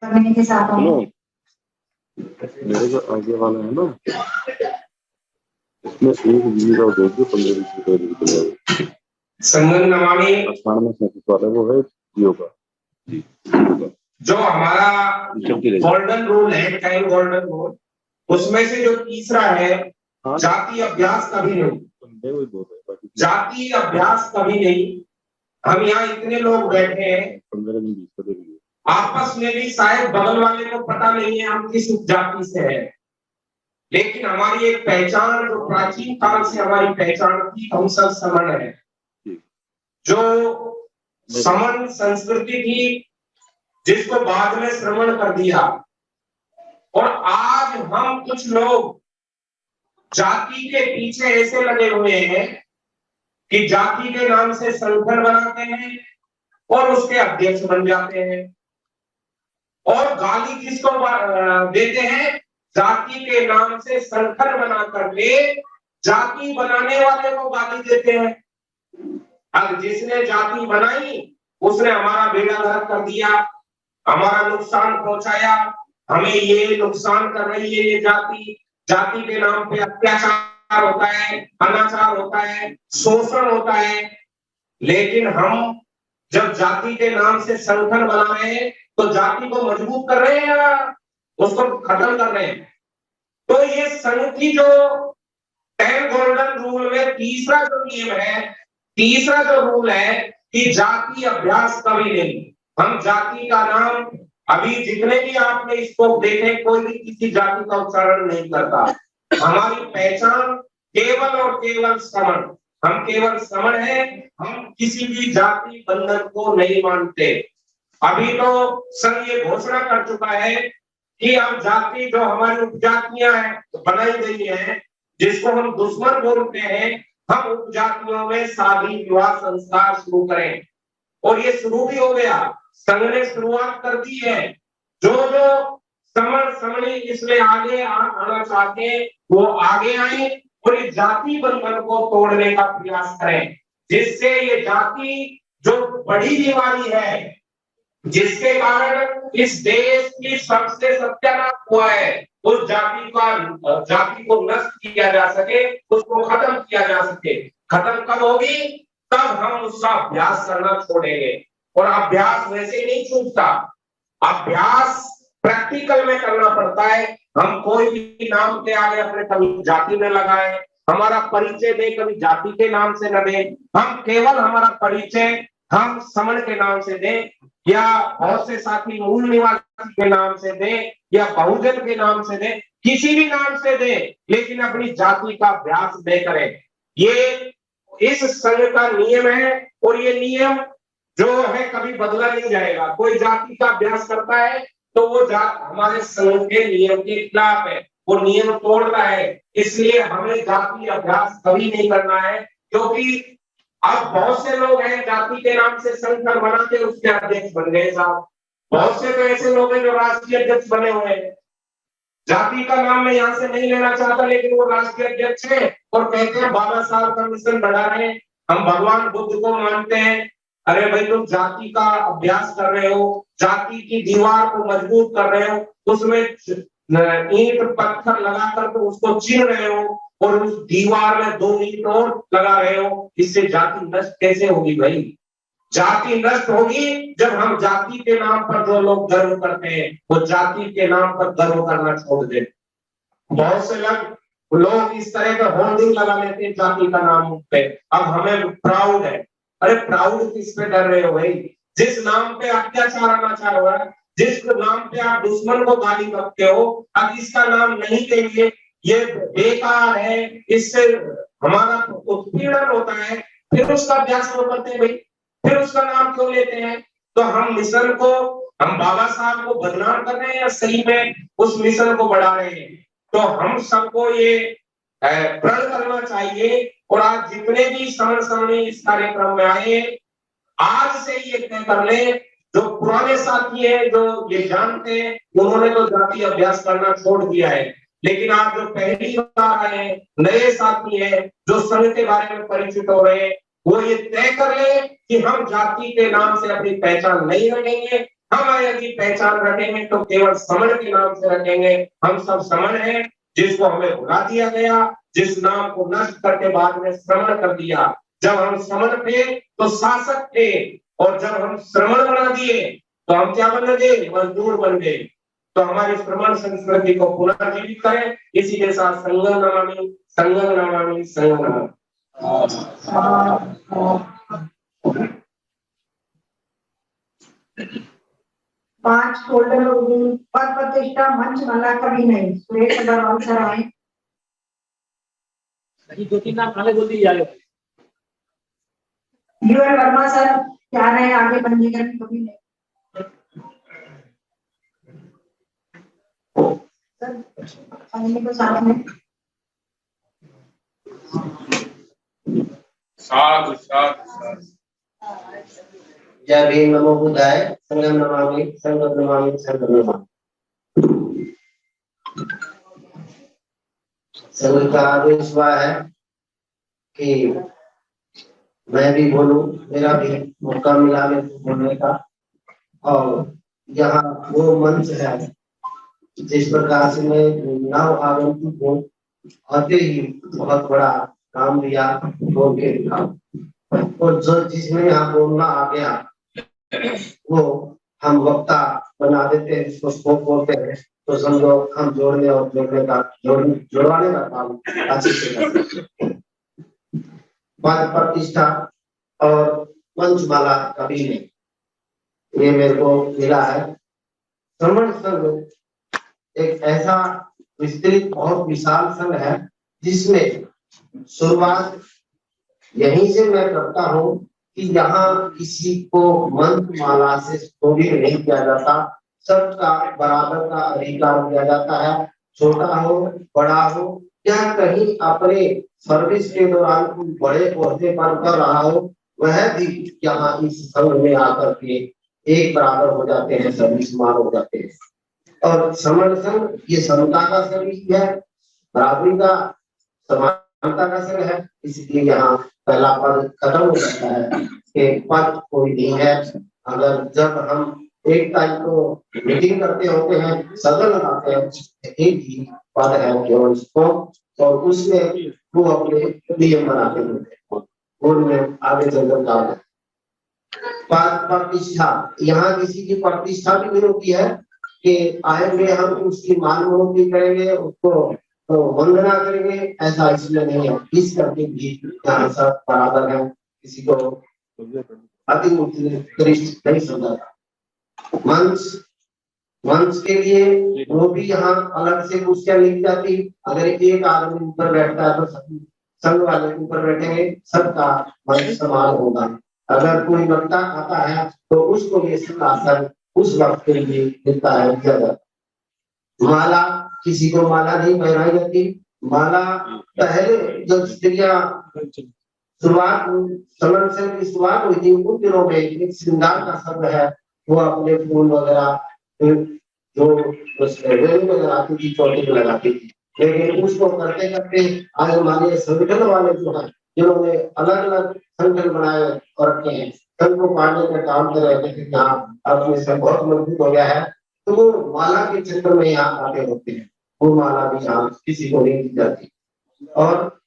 करने के साथ सुनो, मेरे जो आगे वाला है ना, इसमें एक जीबी का दे दियो, 15-20 रुपए की चलेगा। संगम नमामि 98 वाला वो है जियो का जी। जो हमारा गोल्डन रूल है, 10 गोल्डन रूल, उसमें से जो तीसरा है, जाति अभ्यास कभी नहीं। जाति अभ्यास कभी नहीं। हम यहाँ इतने लोग बैठे हैं, 15-20 आपस में भी शायद बगल वाले को पता नहीं है हम किस जाति से हैं, लेकिन हमारी एक पहचान जो प्राचीन काल से हमारी पहचान थी, हम सब समण है। जो समण संस्कृति थी, जिसको बाद में श्रवण कर दिया, और आज हम कुछ लोग जाति के पीछे ऐसे लगे हुए हैं कि जाति के नाम से संगठन बनाते हैं और उसके अध्यक्ष बन जाते हैं, और गाली किसको देते हैं? जाति के नाम से संगठन बना करके जाति बनाने वाले को गाली देते हैं। अब जिसने जाति बनाई उसने हमारा बेड़ा गर्क कर दिया, हमारा नुकसान पहुंचाया, हमें ये नुकसान कर रही है ये जाति। जाति के नाम पे अत्याचार होता है, अनाचार होता है, शोषण होता है। लेकिन हम जब जाति के नाम से संगठन बना रहे हैं तो जाति को मजबूत कर रहे हैं या उसको खत्म कर रहे हैं? तो ये संघ की जो 10 गोल्डन रूल में तीसरा जो नियम है, तीसरा जो रूल है कि जाति अभ्यास कभी नहीं। हम जाति का नाम, अभी जितने भी आपने इसको देखे, कोई भी किसी जाति का उच्चारण नहीं करता। हमारी पहचान केवल और केवल समण, हम केवल समण है, हम किसी भी जाति बंधन को नहीं मानते। अभी तो संघ ये घोषणा कर चुका है कि अब जाति जो हमारी उपजातियां हैं बनाई गई है, जिसको हम दुश्मन बोलते हैं, हम उपजातियों में शादी विवाह संस्कार शुरू करें, और ये शुरू भी हो गया। संघ ने शुरुआत कर दी है। जो जो समण समणी इसमें आगे आना चाहते हैं वो आगे आए और इस जाति बंधन को तोड़ने का प्रयास करें, जिससे ये जाति जो बड़ी बीमारी है, जिसके कारण इस देश की सबसे सत्यानाश हुआ है, उस जाति को नष्ट किया जा सके, उसको खत्म किया जा सके। खत्म कब होगी? तब हम उसका अभ्यास करना छोड़ेंगे। और अभ्यास वैसे नहीं छूटता, अभ्यास प्रैक्टिकल में करना पड़ता है। हम कोई भी नाम के आगे अपने कभी जाति में लगाए, हमारा परिचय दे कभी जाति के नाम से न दे, हम केवल हमारा परिचय हम समण के नाम से दें, या बहुत से साथी मूल निवासी के नाम से दें, या बहुजन के नाम से दें, किसी भी नाम से दें, लेकिन अपनी जाति का अभ्यास न करें। ये इस संघ का नियम है, और ये नियम जो है कभी बदला नहीं जाएगा। कोई जाति का अभ्यास करता है तो वो हमारे संघ के नियम के खिलाफ है, वो नियम तोड़ रहा है। इसलिए हमें जाति अभ्यास कभी नहीं करना है, क्योंकि अब बहुत से लोग हैं जाति के नाम से संगठन बना के उसके अध्यक्ष बन गए साहब। बहुत से तो ऐसे लोग हैं जो राष्ट्रीय अध्यक्ष बने हुए हैं। जाति का नाम मैं यहाँ से नहीं लेना चाहता, लेकिन वो राष्ट्रीय अध्यक्ष है और कहते हैं 12 साल का मिशन बढ़ा रहे हैं, हम भगवान बुद्ध को मानते हैं। अरे भाई, तुम जाति का अभ्यास कर रहे हो, जाति की दीवार को मजबूत कर रहे हो, उसमें ईंट पत्थर लगाकर तो उसको चीर रहे हो, और उस दीवार में 2 ईंट और लगा रहे हो। इससे जाति नष्ट कैसे होगी भाई? जाति नष्ट होगी जब हम जाति के नाम पर जो लोग गर्व करते हैं वो जाति के नाम पर गर्व करना छोड़ दें। बहुत से लोग इस तरह का होर्डिंग लगा लेते हैं जाति का नाम पे, अब हमें प्राउड है। अरे प्राउड किस पे कर रहे हो भाई? जिस नाम पे अत्याचार अनाचार हो रहा है, जिस नाम पे आप दुश्मन को गाली बकते हो, अब इसका नाम नहीं देंगे, ये बेकार है, इससे हमारा उत्पीड़न होता है, फिर उसका अभ्यास क्यों करते हैं भाई? फिर उसका नाम क्यों लेते हैं? तो हम मिशन को, हम बाबा साहब को बदनाम कर रहे हैं या सही में उस मिशन को बढ़ा रहे हैं? तो हम सबको ये प्रण करना चाहिए। और आज जितने भी समण समणी इस कार्यक्रम में आए, आज से ये तय कर ले, जो पुराने साथी है जो ये जानते हैं, उन्होंने तो जाति अभ्यास करना छोड़ दिया है, लेकिन आप जो पहली बार आए हैं, नए साथी हैं जो संघ के बारे में परिचित हो रहे हैं, वो ये तय कर ले कि हम जाति के नाम से अपनी पहचान नहीं रखेंगे, हम यदि पहचान रखेंगे तो केवल समण के नाम से रखेंगे। हम सब समण हैं, जिसको हमें भुला दिया गया, जिस नाम को नष्ट करके बाद में श्रमण कर दिया। जब हम समण थे तो शासक थे, और जब हम श्रमण बना दिए तो हम क्या बन गए? मजदूर बन गए। तो हमारी श्रमण संस्कृति को पुनर्जीवित करें। इसी के साथ संगम नमामि, संगम नमामि, संगम नमामि। 5 फोल्डर होगी। पद प्रतिष्ठा मंच माला कभी नहीं। सुरेश अग्रवाल सर आए। 2-3 नाम आगे बोल दीजिए आगे। यूएल वर्मा सर क्या रहे आगे पंजीकरण कभी नहीं। सर पंजीकरण को साथ में साधु साधु। जय भीम नमो बुद्धाय। संगम नमामि, संगम नमामि, संगम नमामि। संघ का आदेश हुआ है कि मैं भी बोलूं, मेरा भी मौका मिला है बोलने का। और यहाँ वो मंच है जिस प्रकार से मैं नव आगंतुक हूँ, आते ही बहुत बड़ा काम दिया बोल के दिखा। और जो जिसमें यहाँ बोलना आ गया वो हम वक्ता बना देते हैं, जिसको स्कोप बोलते हैं। तो समझो हम जोड़ने और जोड़ने का जोड़वाने का काम अच्छे से करते हैं। पद प्रतिष्ठा और मंचमाला कभी नहीं, ये मेरे को मिला है। श्रमण संघ एक ऐसा विस्तृत बहुत विशाल संघ है जिसमें शुरुआत यहीं से मैं करता हूँ कि यहाँ किसी को मंत्र माला से शोभित नहीं किया जाता। सबका बराबर का अधिकार दिया जाता है, छोटा हो बड़ा हो, या कहीं अपने सर्विस के दौरान कोई बड़े ओहदे पर कर रहा हो, वह भी यहाँ इस संघ में आकर के एक बराबर हो जाते हैं, सर्विस मान हो जाते हैं। और समण संघ ये समता का संघ है, बराबरी का समानता का संघ है। इसलिए यहाँ पहला पद खत्म हो जाता है कि पद कोई नहीं है। अगर जब हम एक तारीख को मीटिंग करते होते हैं, सदन लगाते हैं, एक ही पद है केवल उसको, और उसमें वो अपने नियम बनाते हैं, उनमें आगे चलकर काम है। पद प्रतिष्ठा, यहाँ किसी की प्रतिष्ठा भी नहीं होती है कि आएंगे हम उसकी मान भी करेंगे, उसको तो वंदना करेंगे, ऐसा इसलिए नहीं है। इस करके भी यहाँ सब बराबर है, किसी को अति उत्कृष्ट नहीं समझा। मंच के लिए वो भी यहाँ अलग से कुर्सियां ली जाती। अगर एक आदमी ऊपर बैठता है तो संघ वाले ऊपर बैठेंगे, सबका मंच समान होगा। अगर कोई वक्ता आता है तो उसको ये सिंहासन उस वक्त के लिए मिलता है, दिया जाता है। माला, किसी को माला नहीं पहनाई जाती। माला पहले जब स्त्रियां शुरुआत समण संघ की शुरुआत हुई थी, उन दिनों में एक श्रृंगार का शब्द है, वो अपने फूल वगैरह जो रेल में लगाती थी, चौकी में लगाती थी। लेकिन उसको करते करते आज हमारे संगठन वाले जो है, जिन्होंने अलग अलग संगठन बनाए और रखे हैं, संघ को पालने का काम कर रहे थे, यहाँ अपने संघ बहुत मजबूत हो गया है, तो वो माला के चक्कर में यहाँ आते होते हैं। वो माला भी यहाँ किसी को नहीं दी जाती। और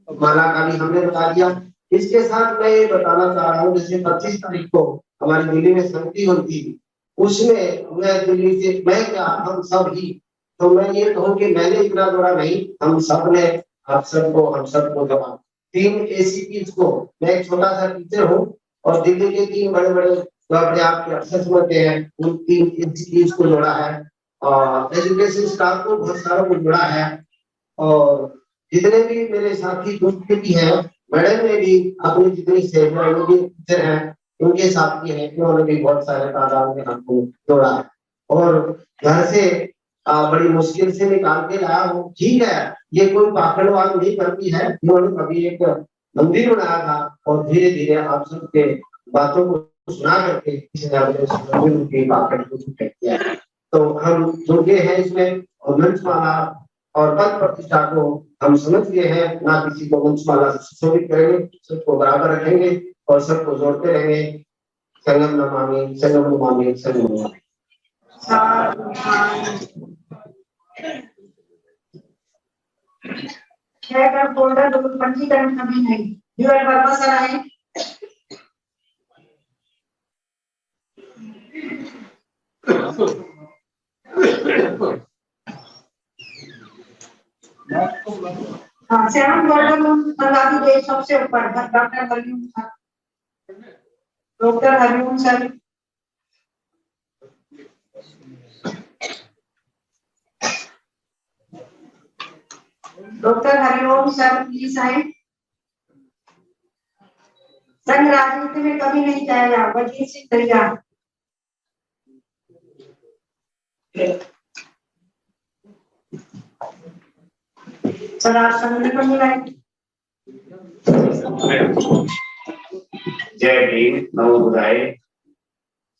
माला का भी हमने बता दिया। इसके साथ मैं ये बताना चाह रहा हूँ, जैसे 25 तारीख को हमारी दिल्ली में संगति हुई थी, उसमें मैं दिल्ली से, मैं क्या हम सब ही, तो मैं ये कहूँ कि मैंने इतना जोड़ा नहीं, हम सब ने हम सबको जोड़ा। 3 ACPs को, मैं एक छोटा सा टीचर हूँ और दिल्ली के 3 बड़े बड़े जो अपने आप के अफसर होते हैं, उन 3 ACPs को जोड़ा है, और एजुकेशन स्टाफ को बहुत सारा को जोड़ा है। और जितने भी मेरे साथी दोस्त भी हैं, मैडम ने भी अपनी जितनी सहेलियां टीचर हैं उनके साथ भी हैं, उन्होंने भी बहुत सारे तादाद में हमको जोड़ा है। और घर से बड़ी मुश्किल से निकाल के लाया हूँ। ठीक है, ये कोई पाखंडवाद नहीं करती है, उन्होंने कभी एक मंदिर बनाया था और धीरे धीरे आप सबके बातों को सुना करके किया। तो हम जुड़े हैं इसमें, और मंचमाला और पद प्रतिष्ठा को हम समझ गए हैं, ना किसी को मंचमाला से सुशोभित करेंगे, सबको बराबर रखेंगे और सबको जोड़ते रहेंगे। संगम नमामि संगम नमामि संगम नमामि। साधु साधु। 6 का फोल्डर पंजीकरण कभी नहीं। ड्यूअल वर्बा सर आए। हाँ 7 फोल्डर पंजाबी देश सबसे ऊपर doctor Hariom sir. Doctor Hariom sir. Doctor Hariom sir please आए। संघ राजनीति में कभी नहीं जाएगा। वजीर सिंह दरिया। सर आप संगठन मिलाए। जय भीम नमो बुद्धाय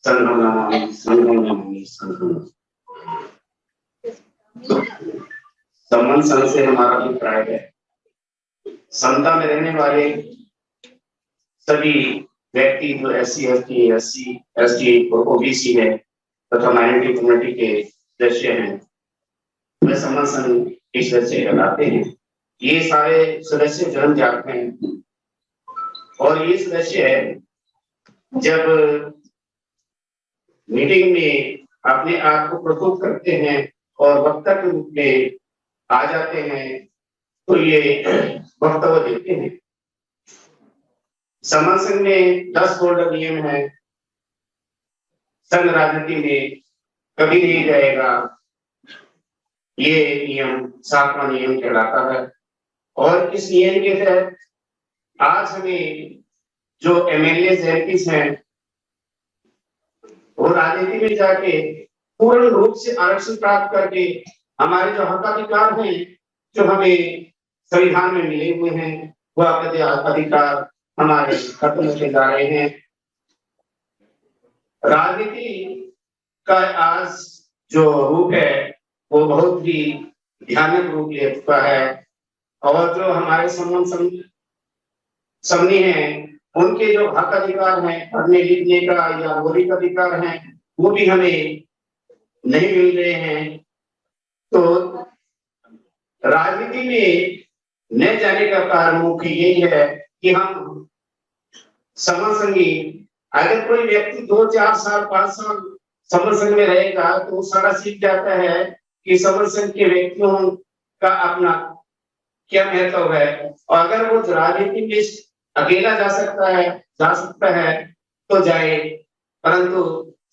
संगम नमामि संगम नमामि संगम। संबंध संघ से हमारा अभिप्राय है संता में रहने वाले सभी व्यक्ति जो SC/ST और OBC है तथा माइनॉरिटी कम्युनिटी के सदस्य हैं वे संबंध संघ के सदस्य कहलाते हैं। ये सारे सदस्य जन्म जात हैं और ये सदस्य जब मीटिंग में अपने आप को प्रस्तुत करते हैं और वक्ता के रूप में आ जाते हैं तो ये वक्तव्य देते हैं। संबंध संघ में 10 फोल्डर नियम है। संघ राजनीति में कभी नहीं रहेगा, ये नियम 7वां नियम कहलाता है। और इस नियम के तहत आज हमें जो MLA MPs हैं वो राजनीति में जाके पूर्ण रूप से आरक्षण प्राप्त करके हमारे जो हक अधिकार हैं जो हमें संविधान में मिले हुए हैं वह अधिकार हमारे खत्म होते जा रहे हैं। राजनीति का आज जो रूप है वो बहुत ही भयानक रूप ले चुका है और जो हमारे समनी हैं उनके जो हक अधिकार हैं पढ़ने लिखने का या मौलिक अधिकार हैं वो भी हमें नहीं मिल रहे हैं। तो राजनीति में न जाने का कारण मुख्य यही है कि हम समर संघी अगर कोई व्यक्ति 2, 4 साल 5 साल समर संघ में रहेगा तो वो सारा सीख जाता है कि समर संघ के व्यक्तियों का अपना क्या महत्व है। और अगर वो राजनीति में अकेला जा सकता है तो जाए, परंतु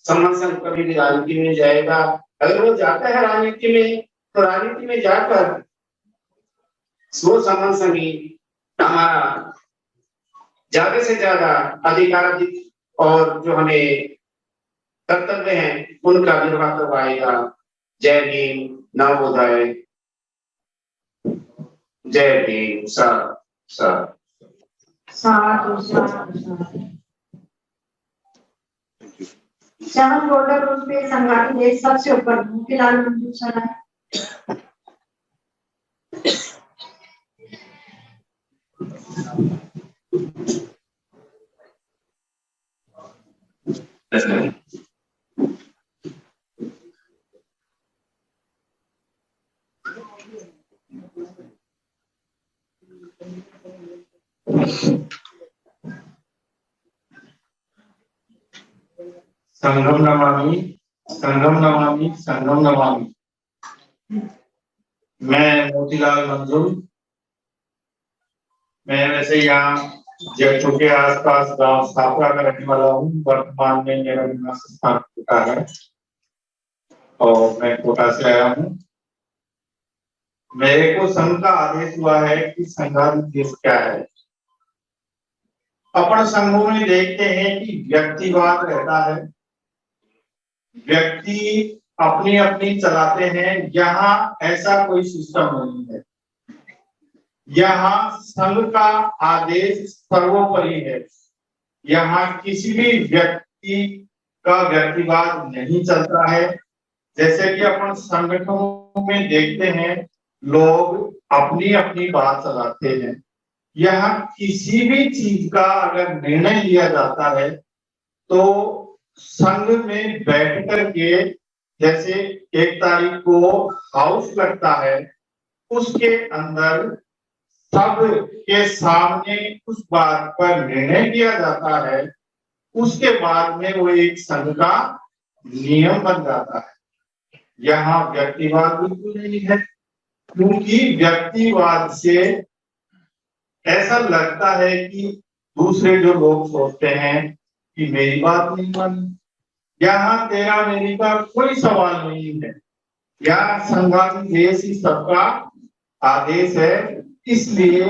समर संघ कभी भी राजनीति में जाएगा। अगर वो जाता है राजनीति में तो राजनीति में जाकर वो समर संघी हमारा ज्यादा से ज्यादा अधिकार और जो हमें कर्तव्य हैं उनका निर्वाह करवाएगा। जय भीम नमो बुद्धाय। जय भीम साधु साधु साधु। 7 फोल्डर उस पे संघाटी देश सबसे ऊपर मोतीलाल मंजू सर है। संगम नमामि संगम नमामि संगम नमामि। मैं मोतीलाल मंजूर, मैं वैसे यहाँ जयपुर के आसपास गांव सापरा का रहने वाला हूँ। वर्तमान में मेरा निवास स्थान कोटा है और मैं कोटा से आया हूँ। मेरे को संघ का आदेश हुआ है कि संघादेश क्या है। अपन संघों में देखते हैं कि व्यक्तिवाद रहता है, व्यक्ति अपनी अपनी चलाते हैं। यहाँ ऐसा कोई सिस्टम नहीं है। यहाँ संघ का आदेश सर्वोपरि है। यहाँ किसी भी व्यक्ति का व्यक्तिवाद नहीं चलता है। जैसे कि अपन संगठनों में देखते हैं लोग अपनी अपनी बात चलाते हैं। यहाँ किसी भी चीज का अगर निर्णय लिया जाता है तो संघ में बैठ करके जैसे 1 तारीख को हाउस लगता है, उसके अंदर सब के सामने उस बात पर निर्णय किया जाता है, उसके बाद में वो एक संघ का नियम बन जाता है। यहाँ व्यक्तिवाद बिल्कुल नहीं है, क्योंकि व्यक्तिवाद से ऐसा लगता है कि दूसरे जो लोग सोचते हैं कि मेरी बात नहीं मानी। यहाँ तेरा मेरी का कोई सवाल नहीं है, यहाँ संघाधिदेश ही सबका आदेश है। इसलिए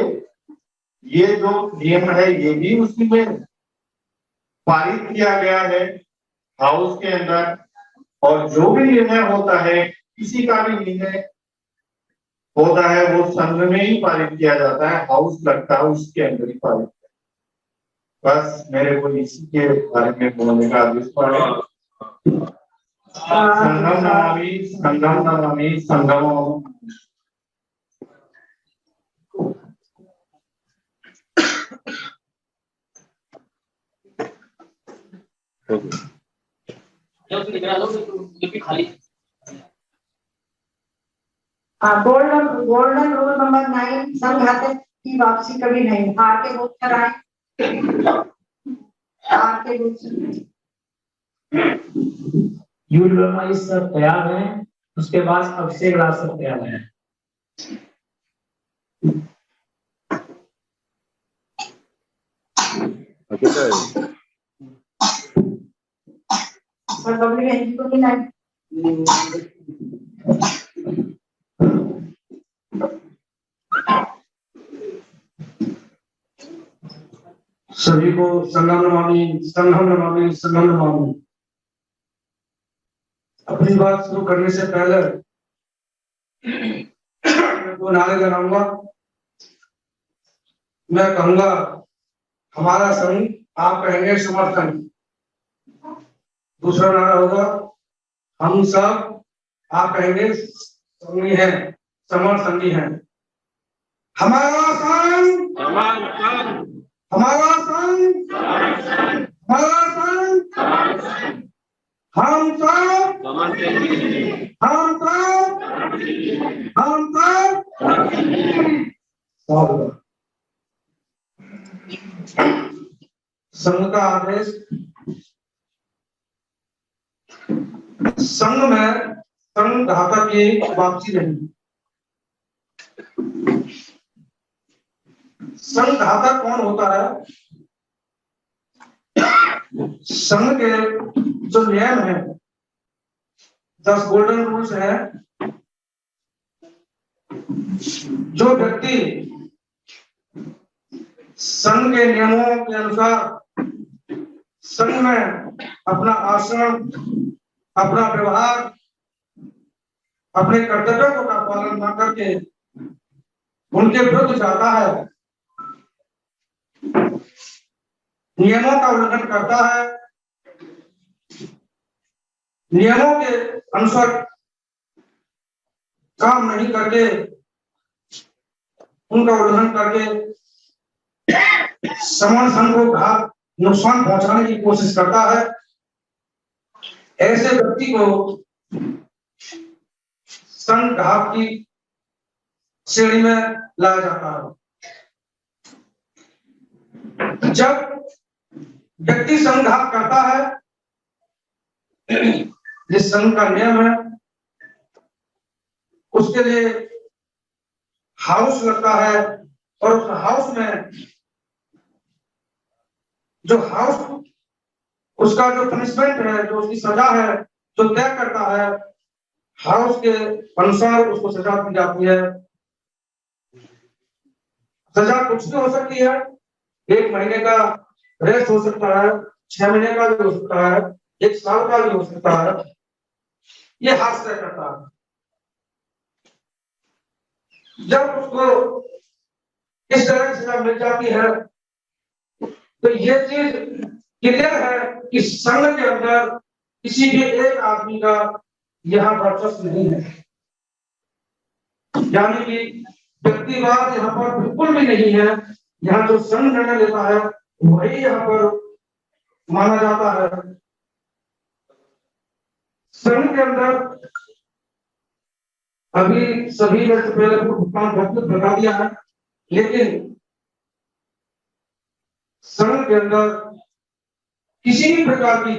ये जो नियम है ये भी उसी में पारित किया गया है हाउस के अंदर, और जो भी निर्णय होता है, किसी का भी निर्णय होता है वो संघ में ही पारित किया जाता है, हाउस लगता है उसके अंदर ही पारित। बस मेरे को इसी के बारे में बोलने का आदेश पड़ा। संगम नमामि संगम नमामि संगम। गोल्डन रूल नंबर 9, संघातक की वापसी कभी नहीं। हार के वोट कराएं, हार के वोट। यूल वर्मा इस सब तैयार है, उसके बाद अभिषेक राज सब तैयार है। पब्लिक एंट्री को नहीं लाए। सभी को संगम नमामि संगम नमामि संगम नमामि। अपनी बात शुरू करने से पहले दो नारे लगाऊंगा। मैं कहूंगा हमारा संघ, आप कहेंगे समर्थन। दूसरा नारा होगा हम सब, आप कहेंगे संघी हैं, समर्थनी हैं। हमारा संघ, हमारा संघ, हमारा संघ, हम सब, हम सब। संघ का आदेश, संघ में संघातक की वापसी नहीं। संघातक कौन होता है? संघ के जो नियम है, 10 गोल्डन रूल्स है, जो व्यक्ति संघ के नियमों के अनुसार संघ में अपना आचरण, अपना व्यवहार, अपने कर्तव्यों का पालन न करके उनके विरुद्ध जाता है, नियमों का उल्लंघन करता है, नियमों के अनुसार काम नहीं करके, उनका उल्लंघन करके समान संघ को घात, नुकसान पहुंचाने की कोशिश करता है, ऐसे व्यक्ति को संघात की श्रेणी में लाया जाता है। जब व्यक्ति संघात करता है, जिस संघ का नियम है उसके लिए हाउस लगता है, और उस हाउस में जो हाउस उसका जो पनिशमेंट है, जो उसकी सजा है, जो तय करता है, हाउस के अनुसार उसको सजा दी जाती है। सजा कुछ भी हो सकती है, 1 महीने का रेस्ट हो सकता है, 6 महीने का भी हो सकता है, 1 साल का भी हो सकता है, ये हाउस तय करता है। जब उसको इस तरह की सजा मिल जाती है तो ये चीज क्लियर है कि संघ के अंदर किसी भी एक आदमी का यहाँ वर्चस्व नहीं है, यानी कि व्यक्तिवाद यहाँ पर बिल्कुल भी नहीं है। यहाँ जो संघ निर्णय लेता है वही यहाँ पर माना जाता है। संघ के अंदर अभी सभी ने तो पहले भुगतान बहुत बता दिया है, लेकिन संघ के अंदर किसी भी प्रकार की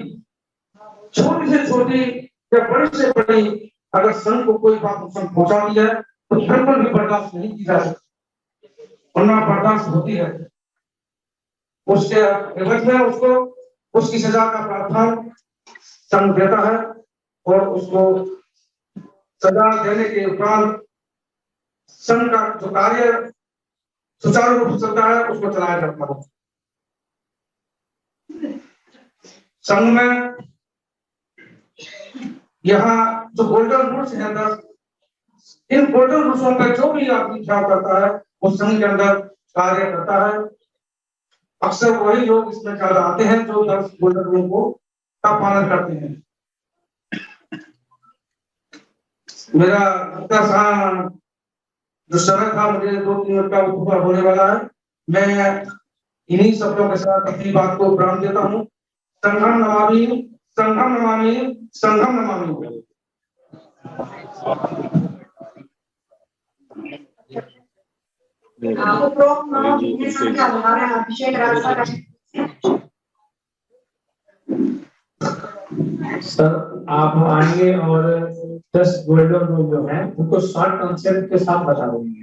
छोटी से छोटी या बड़ी से बड़ी अगर संघ को कोई बात नुकसान पहुंचा दी है तो बिल्कुल भी बर्दाश्त नहीं की जा सकती, वरना बर्दाश्त होती है उसके एवज में उसको उसकी सजा का प्रावधान संघ देता है और उसको सजा देने के उपरांत संघ का जो कार्य सुचारू रूप से चलता है उसको चलाया जाता है। संघ में यहाँ जो गोल्डन रूल्स है 10, इन गोल्डन रूल्सों पर जो भी आदमी ख्याल करता है वो संघ के अंदर कार्य करता है। अक्सर वही लोग इसमें ज्यादा आते हैं जो 10 गोल्डन रूल को का पालन करते हैं। मेरा जो समय था मुझे 2-3 मिनट का पूरा होने वाला है। मैं इन्हीं शब्दों के साथ अपनी बात को विराम देता हूँ। संघम नमामि, संघम नमामि, संघम नमामि। उपरोक्त नामों की संख्या बता रहे हैं अभिषेक रास्ता का। सर आप आएंगे और 10 गोल्डन रूल जो है उनको शॉर्ट कॉन्सेप्ट के साथ बता देंगे।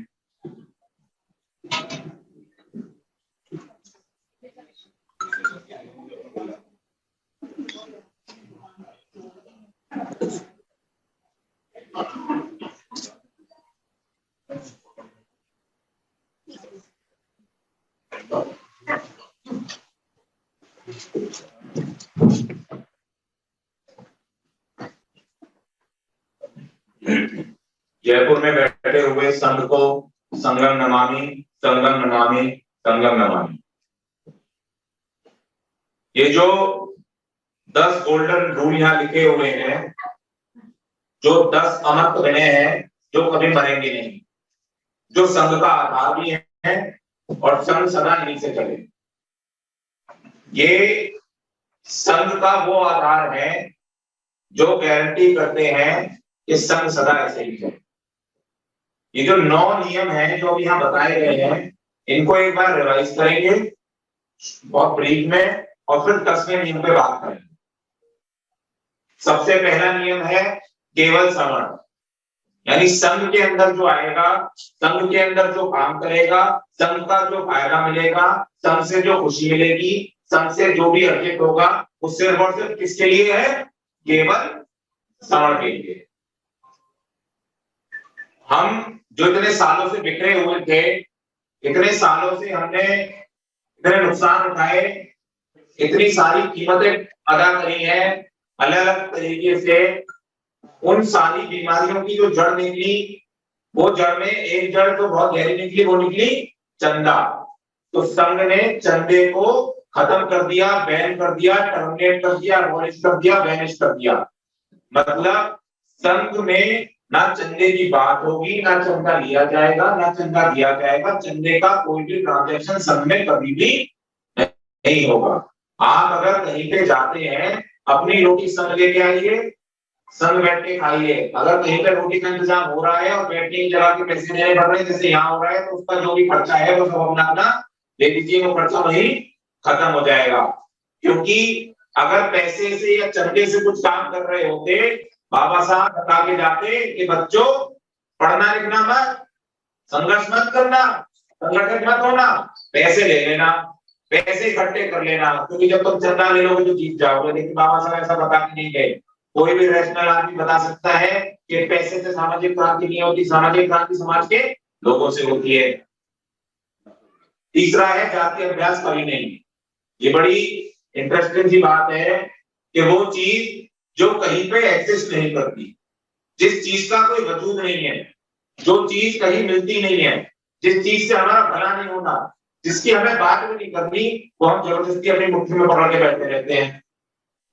जयपुर में बैठे हुए संघ को संगम नमामि, संगम नमामि, संगम नमामि। ये जो 10 गोल्डन रूल यहाँ लिखे हुए हैं, जो 10 अमर बने हैं जो कभी मरेंगे नहीं, जो संघ का आधार भी है और संघ सदा इन्हीं से चले। ये संघ का वो आधार है जो गारंटी करते हैं कि संघ सदा ऐसे ही चले। ये जो 9 नियम हैं जो यहाँ बताए गए हैं, इनको एक बार रिवाइज करेंगे बहुत ब्रीफ में और फिर 10वें नियम पे बात करेंगे। सबसे पहला नियम है केवल समर्थ, यानी संघ के अंदर जो आएगा, संघ के अंदर जो काम करेगा, संघ का जो फायदा मिलेगा, संघ से जो खुशी मिलेगी, संघ से जो भी अर्जित होगा, वो सिर्फ और सिर्फ किसके लिए है? केवल समर्थ के लिए। हम जो इतने सालों से बिखरे हुए थे, इतने सालों से हमने इतने नुकसान उठाए, इतनी सारी कीमतें अदा करी है अलग अलग तरीके से, उन सारी बीमारियों की जो जड़ निकली, वो जड़ में एक जड़ तो बहुत गहरी निकली, वो निकली चंदा। तो संघ ने चंदे को खत्म कर दिया, बैन कर दिया, टर्मिनेट कर दिया, अबॉलिश कर दिया, बैनिश कर दिया। मतलब संघ में ना चंदे की बात होगी, ना चंदा लिया जाएगा, ना चंदा दिया जाएगा। चंदे का कोई भी ट्रांजैक्शन संघ में कभी भी नहीं होगा। आप अगर कहीं पे जाते हैं, अपनी रोटी संघ लेके आइए, संघ बैठ के खाइए। अगर कहीं पे रोटी का इंतजाम हो रहा है और बैठने की जगह के पैसे देने पड़ रहे हैं, जैसे यहाँ हो रहा है, तो उसका जो भी खर्चा है वो सब अपना अपना दे दीजिए, वो खर्चा वही खत्म हो जाएगा। क्योंकि अगर पैसे से या चंदे से कुछ काम कर रहे होते, बाबा साहब बता के जाते कि बच्चों पढ़ना लिखना मत, संघर्ष मत करना, संगठन मत होना, पैसे ले लेना, पैसे इकट्ठे कर लेना, क्योंकि जब तुम चंदा ले लोगे तो जीत जाओगे। लेकिन बाबा साहब ऐसा बता के नहीं गए। कोई भी रैशनल आदमी बता सकता है कि पैसे से सामाजिक क्रांति नहीं होती, सामाजिक क्रांति समाज के लोगों से होती है। तीसरा है जाति अभ्यास कभी नहीं। ये बड़ी इंटरेस्टिंग सी बात है कि वो चीज जो कहीं पे एग्जिस्ट नहीं करती, जिस चीज का कोई वजूद नहीं है, जो चीज कहीं मिलती नहीं है, जिस चीज से हमारा भला नहीं होता, जिसकी हमें बात भी नहीं करनी, वो हम जबरदस्ती अपनी मुट्ठी में पकड़ के बैठे रहते हैं,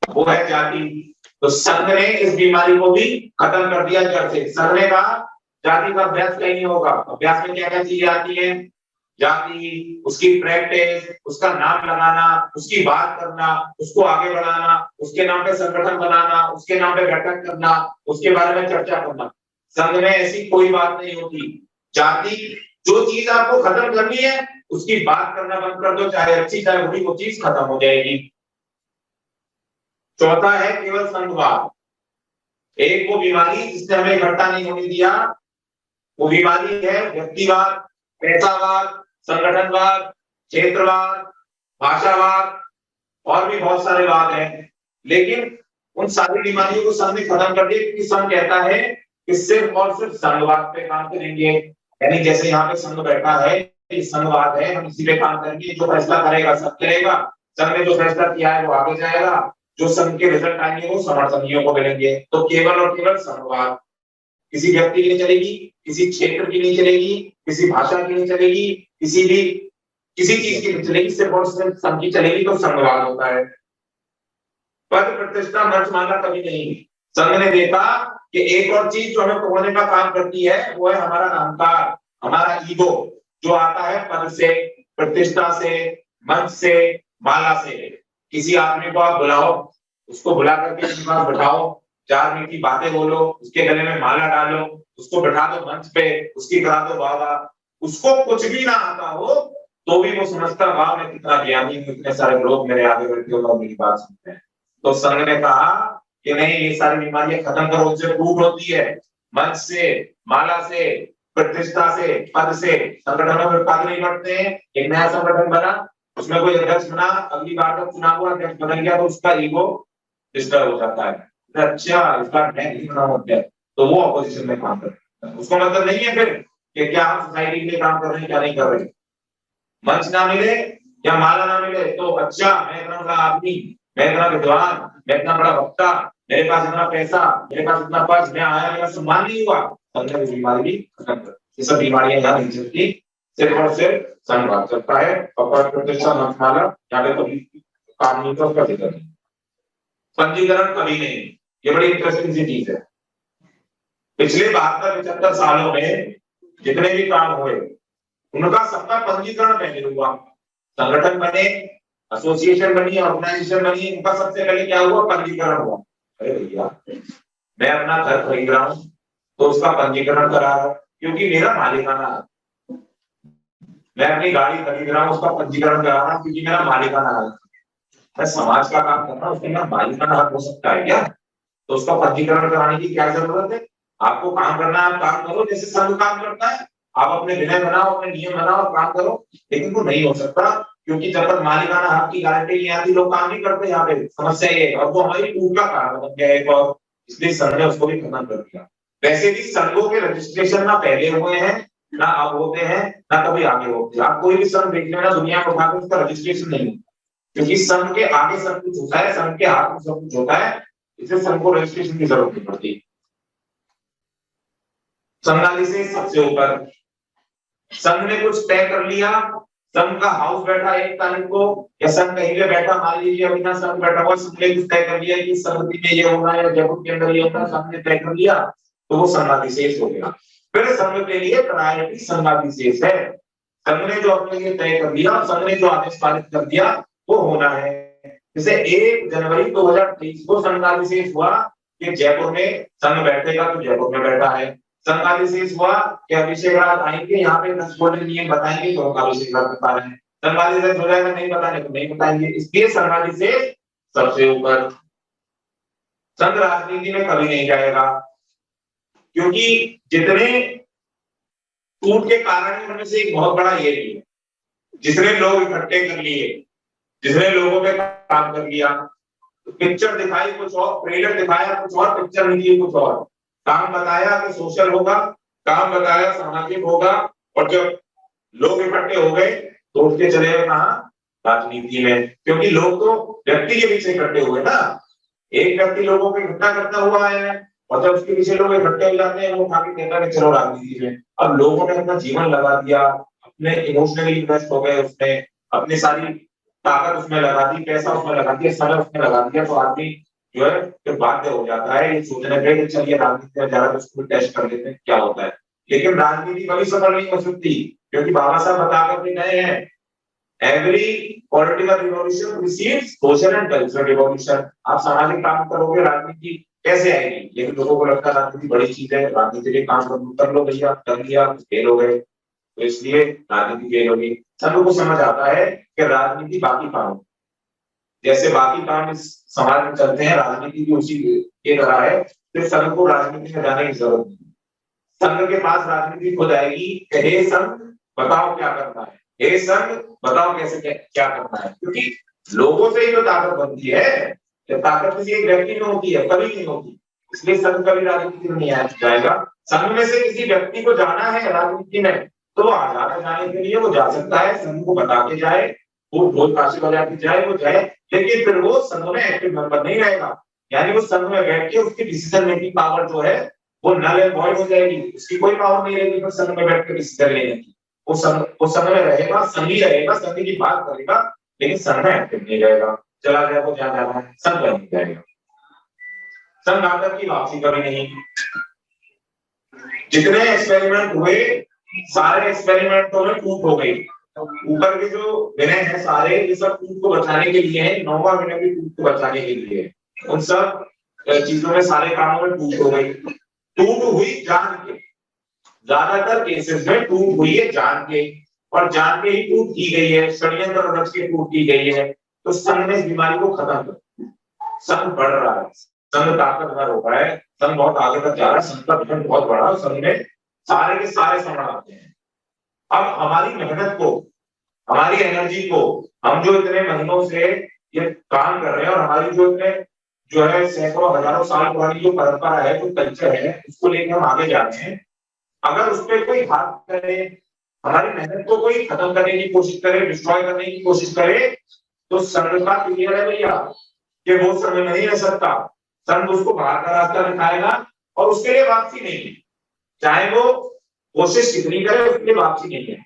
वो है जाति। तो संघ ने इस बीमारी को भी खत्म कर दिया जड़ से। संघ ने कहा जाति का अभ्यास कहीं नहीं होगा। अभ्यास में क्या क्या चीजें आती है? जाति, उसकी प्रैक्टिस, उसका नाम लगाना, उसकी बात करना, उसको आगे बढ़ाना, उसके नाम पे संगठन बनाना, उसके नाम पे बैठक करना, उसके बारे में चर्चा करना। संघ में ऐसी कोई बात नहीं होती। जाति, जो चीज आपको खत्म करनी है उसकी बात करना बंद कर दो, चाहे अच्छी चाहे बुरी, वो चीज खत्म हो जाएगी। चौथा है केवल संघवाद। एक वो बीमारी जिसने हमें इकट्ठा नहीं होने दिया, वो बीमारी है व्यक्तिवाद, पैसावाद, संगठनवाद, क्षेत्रवाद, भाषावाद और भी बहुत सारे वाद हैं। लेकिन उन सारी बीमारियों को संघ ने खत्म कर दिया, क्योंकि संघ कहता है कि सिर्फ और सिर्फ संघवाद पे काम करेंगे। यानी जैसे यहाँ पे संघ बैठा है, ये संघवाद है, हम इसी पे काम करेंगे, जो फैसला करेगा सब करेगा, संघ ने जो फैसला किया है वो आगे जाएगा, जो संघ के रिजल्ट आएंगे वो समर्थनियों को मिलेंगे। तो केवल और केवल संघवाद, किसी व्यक्ति की नहीं चलेगी, किसी क्षेत्र की नहीं चलेगी, किसी भाषा की नहीं चलेगी, किसी चीज की नहीं चलेगी, सिर्फ और सिर्फ संघ की चलेगी, तो संघवाद होता है। पद प्रतिष्ठा मंचमाला कभी नहीं। संघ ने देखा कि एक और चीज जो हमें तोड़ने का काम करती है वो है हमारा अहंकार, हमारा ईगो, जो आता है पद से, प्रतिष्ठा से, मंच से, माला से। किसी आदमी को आप बुलाओ, उसको बुला करके अपने पास बैठाओ, 4 मिनट की बातें बोलो, उसके गले में माला डालो, उसको बैठा दो मंच पे, उसकी करा दो वाह, उसको कुछ भी ना आता हो तो भी वो समझता वाह मैं कितना ज्ञानी हूँ, इतने सारे लोग मेरे आगे बैठे और मेरी बात सुनते हैं। तो संघ ने कहा कि नहीं, ये सारी बीमारियां खत्म करो। उनसे टूट होती है मंच से, माला से, प्रतिष्ठा से, पद से। संगठनों में पद नहीं बढ़ते हैं। एक नया संगठन बना, उसमें कोई अध्यक्ष बना, अगली बार जब चुनाव हुआ अध्यक्ष बदल गया तो उसका ईगो डिस्टर्ब हो जाता है। अच्छा, इस बार मैं नहीं बना हूं अध्यक्ष, तो वो अपोजिशन में काम करता है। उसको मतलब नहीं है फिर कि क्या हम सोसाइटी के लिए काम कर रहे हैं क्या नहीं कर रहे। मंच ना मिले या माला ना मिले तो अच्छा, मैं इतना बड़ा आदमी, मैं इतना विद्वान, मैं इतना बड़ा वक्ता, मेरे पास इतना पैसा, मेरे पास इतना पद, मैं आया, मेरा सम्मान नहीं हुआ, संघ ने बीमारी भी खत्म कर। ये सब बीमारियां यहाँ नहीं चलती, सिर्फ और सिर्फ संघवाद चलता है। और प्रतिष्ठा मंचमाला यहाँ पे कभी काम नहीं तो उसका जिक्र नहीं। पंजीकरण कभी नहीं। ये बड़ी इंटरेस्टिंग सी चीज है। पिछले 72-75 सालों में जितने भी काम हुए उनका सबका पंजीकरण पहले हुआ। संगठन बने, एसोसिएशन बनी, ऑर्गेनाइजेशन बनी, उनका सबसे पहले क्या हुआ? पंजीकरण हुआ। अरे भैया, मैं अपना घर खरीद रहा हूँ तो उसका पंजीकरण करा रहा हूँ क्योंकि मेरा मालिकाना है। मैं अपनी गाड़ी खरीद रहा हूँ, उसका पंजीकरण करा रहा हूँ क्योंकि मेरा मालिकाना है। मैं समाज का काम कर रहा हूँ, उसमें मेरा मालिकाना हक हो सकता है क्या? तो उसका पंजीकरण कराने की क्या जरूरत है? आपको काम करना है, आप काम करो जैसे संघ काम करता है। आप अपने विनय बनाओ, अपने नियम बनाओ, काम करो। लेकिन वो नहीं हो सकता क्योंकि जब तक मालिकाना हक की गारंटी नहीं आती लोग काम नहीं करते। यहाँ पे समस्या ये है और वो हमारी टूट का कारण बन गया एक और, इसलिए संघ ने उसको भी खत्म कर दिया। वैसे भी संघों के रजिस्ट्रेशन ना पहले हुए हैं, ना अब होते हैं, ना कभी आगे होते हैं। आप कोई भी संघ देख लेना दुनिया में उठाकर उसका रजिस्ट्रेशन नहीं होता क्योंकि संघ के आगे सब कुछ होता है, संघ के हाथ में सब कुछ होता है, इसलिए संघ को रजिस्ट्रेशन की जरूरत नहीं पड़ती। संघाली से सबसे ऊपर संघ ने कुछ तय कर लिया। संघ का हाउस बैठा 1 तारीख को या संघ कहीं पे बैठा, मान लीजिए अभी ना संघ बैठा हुआ, संघ ने कुछ तय कर लिया कि संगति में ये होगा या जयपुर के अंदर ये होगा, संघ ने तय कर लिया तो वो संघाधिशेष हो गया। फिर संघ के लिए प्रायोरिटी संघाधिशेष है। संघ ने जो अपने लिए तय कर लिया, संघ ने जो आदेश पारित कर दिया वो होना है। जैसे 1 जनवरी 2023 को संघाधिशेष हुआ कि जयपुर में संघ बैठेगा तो जयपुर में बैठा है। संघाधिशेष हुआ कि अभिषेक राज आएंगे यहाँ पे 10 गोल्डन नियम बताएंगे तो अभिषेक राज बता रहे हैं। संघाधिशेष हो जाएगा नहीं बताने तो नहीं बताएंगे, इसलिए संघाधिशेष सबसे ऊपर। संघ राजनीति में कभी नहीं जाएगा क्योंकि जितने टूट के कारण उनमें से एक बहुत बड़ा ये भी है, जितने लोग इकट्ठे कर लिए, जितने लोगों पे काम कर लिया, पिक्चर दिखाई कुछ और, ट्रेलर दिखाया कुछ और, पिक्चर निकली कुछ और। काम बताया कि सोशल होगा, काम बताया सामाजिक होगा, और जब लोग इकट्ठे हो गए तो उठ के चले गए कहाँ? राजनीति में। क्योंकि लोग तो व्यक्ति के पीछे इकट्ठे हुए ना, एक व्यक्ति लोगों को इकट्ठा करता हुआ है और जब उसके पीछे लोग इकट्ठे हो जाते हैं वो उठा के कहता है चलो राजनीति में। अब लोगों ने अपना जीवन लगा दिया, अपने इमोशनली इन्वेस्ट हो गए उसमें, अपनी सारी ताकत उसमें लगा दी, पैसा उसमें लगा दिया, समय उसमें लगा दिया, तो आदमी जो है फिर बाध्य हो जाता है ये सोचने पे कि चलिए राजनीति में जा रहा है तो उसको टेस्ट कर लेते हैं क्या होता है। लेकिन राजनीति कभी सफल नहीं हो सकती, क्योंकि बाबा साहब बताकर भी गए हैं, every political revolution precedes social and cultural revolution. आप सामाजिक काम करोगे, राजनीति कैसे आएगी? लेकिन लोगों को लगता है राजनीति बड़ी चीज है, राजनीति के काम कर लो भैया, कर लिया फेल हो गए, तो इसलिए राजनीति फेल होगी। सब लोगों को समझ आता है कि राजनीति बाकी काम, जैसे बाकी काम इस समाज में चलते हैं, राजनीति भी उसी के तरह है। फिर संघ को राजनीति में जाने की जरूरत नहीं, संघ के पास राजनीति खुद आएगी कि हे संघ बताओ क्या करना है, हे संघ बताओ कैसे क्या करना है, क्योंकि लोगों से ही तो ताकत बनती है। ताकत किसी एक व्यक्ति में होती है, कभी नहीं होती। इसलिए संघ कभी राजनीति में नहीं जाएगा। संघ में से किसी व्यक्ति को जाना है राजनीति में, तो आजाद है जाने के लिए, वो जा सकता है, संघ को बता के जाए, वो भोज काशी बजा के जाए, वो जाए, लेकिन फिर वो संघ में एक्टिव मेंबर नहीं रहेगा। यानी वो संघ में बैठ के उसकी डिसीजन मेकिंग पावर जो है वो नल एंड वॉइड हो जाएगी, उसकी कोई पावर नहीं रहेगी फिर संघ में बैठ कर डिसीजन लेने की। वो संघ में रहेगा, संघी रहेगा, संघ की बात करेगा, लेकिन संघ में एक्टिव नहीं रहेगा। चला जाए वो जहां जाना है, संघ में नहीं जाएगा। संघ आकर की वापसी कभी नहीं। जितने एक्सपेरिमेंट हुए सारे एक्सपेरिमेंटों में टूट हो गई। ऊपर के जो विनय है सारे, ये सब टूट को बचाने के लिए है, 9वां विनय भी टूट को बचाने के लिए है। उन सब चीजों में, सारे कामों में टूट हो गई। टूट हुई जान के, ज्यादातर केसेस में टूट हुई है जान के, और जान के ही टूट की गई है, षड्यंत्र रच के टूट की गई है। तो संघ ने इस बीमारी को खत्म कर, संघ बढ़ रहा है, संघ ताकतवर हो रहा है, संघ बहुत आगे तक जा रहा है, संघ का विजन बहुत बड़ा, संघ में सारे के सारे समझ आते हैं। अब हमारी मेहनत को, हमारी एनर्जी को, हम जो इतने महीनों से ये काम कर रहे हैं, और हमारी जो इतने जो है सैकड़ों हजारों साल पुरानी जो परंपरा है, जो कल्चर है, उसको लेकर हम आगे जा रहे हैं। अगर उस पर कोई हाथ करे, हमारी मेहनत को कोई खत्म करने की कोशिश करे, डिस्ट्रॉय करने की कोशिश करे, तो संघ का क्लियर है भैया कि वो संघ में नहीं रह सकता। संघ उसको बाहर का रास्ता दिखाएगा, और उसके लिए वापसी नहीं है, चाहे वो कोशिश कितनी करे, उसके लिए वापसी नहीं है।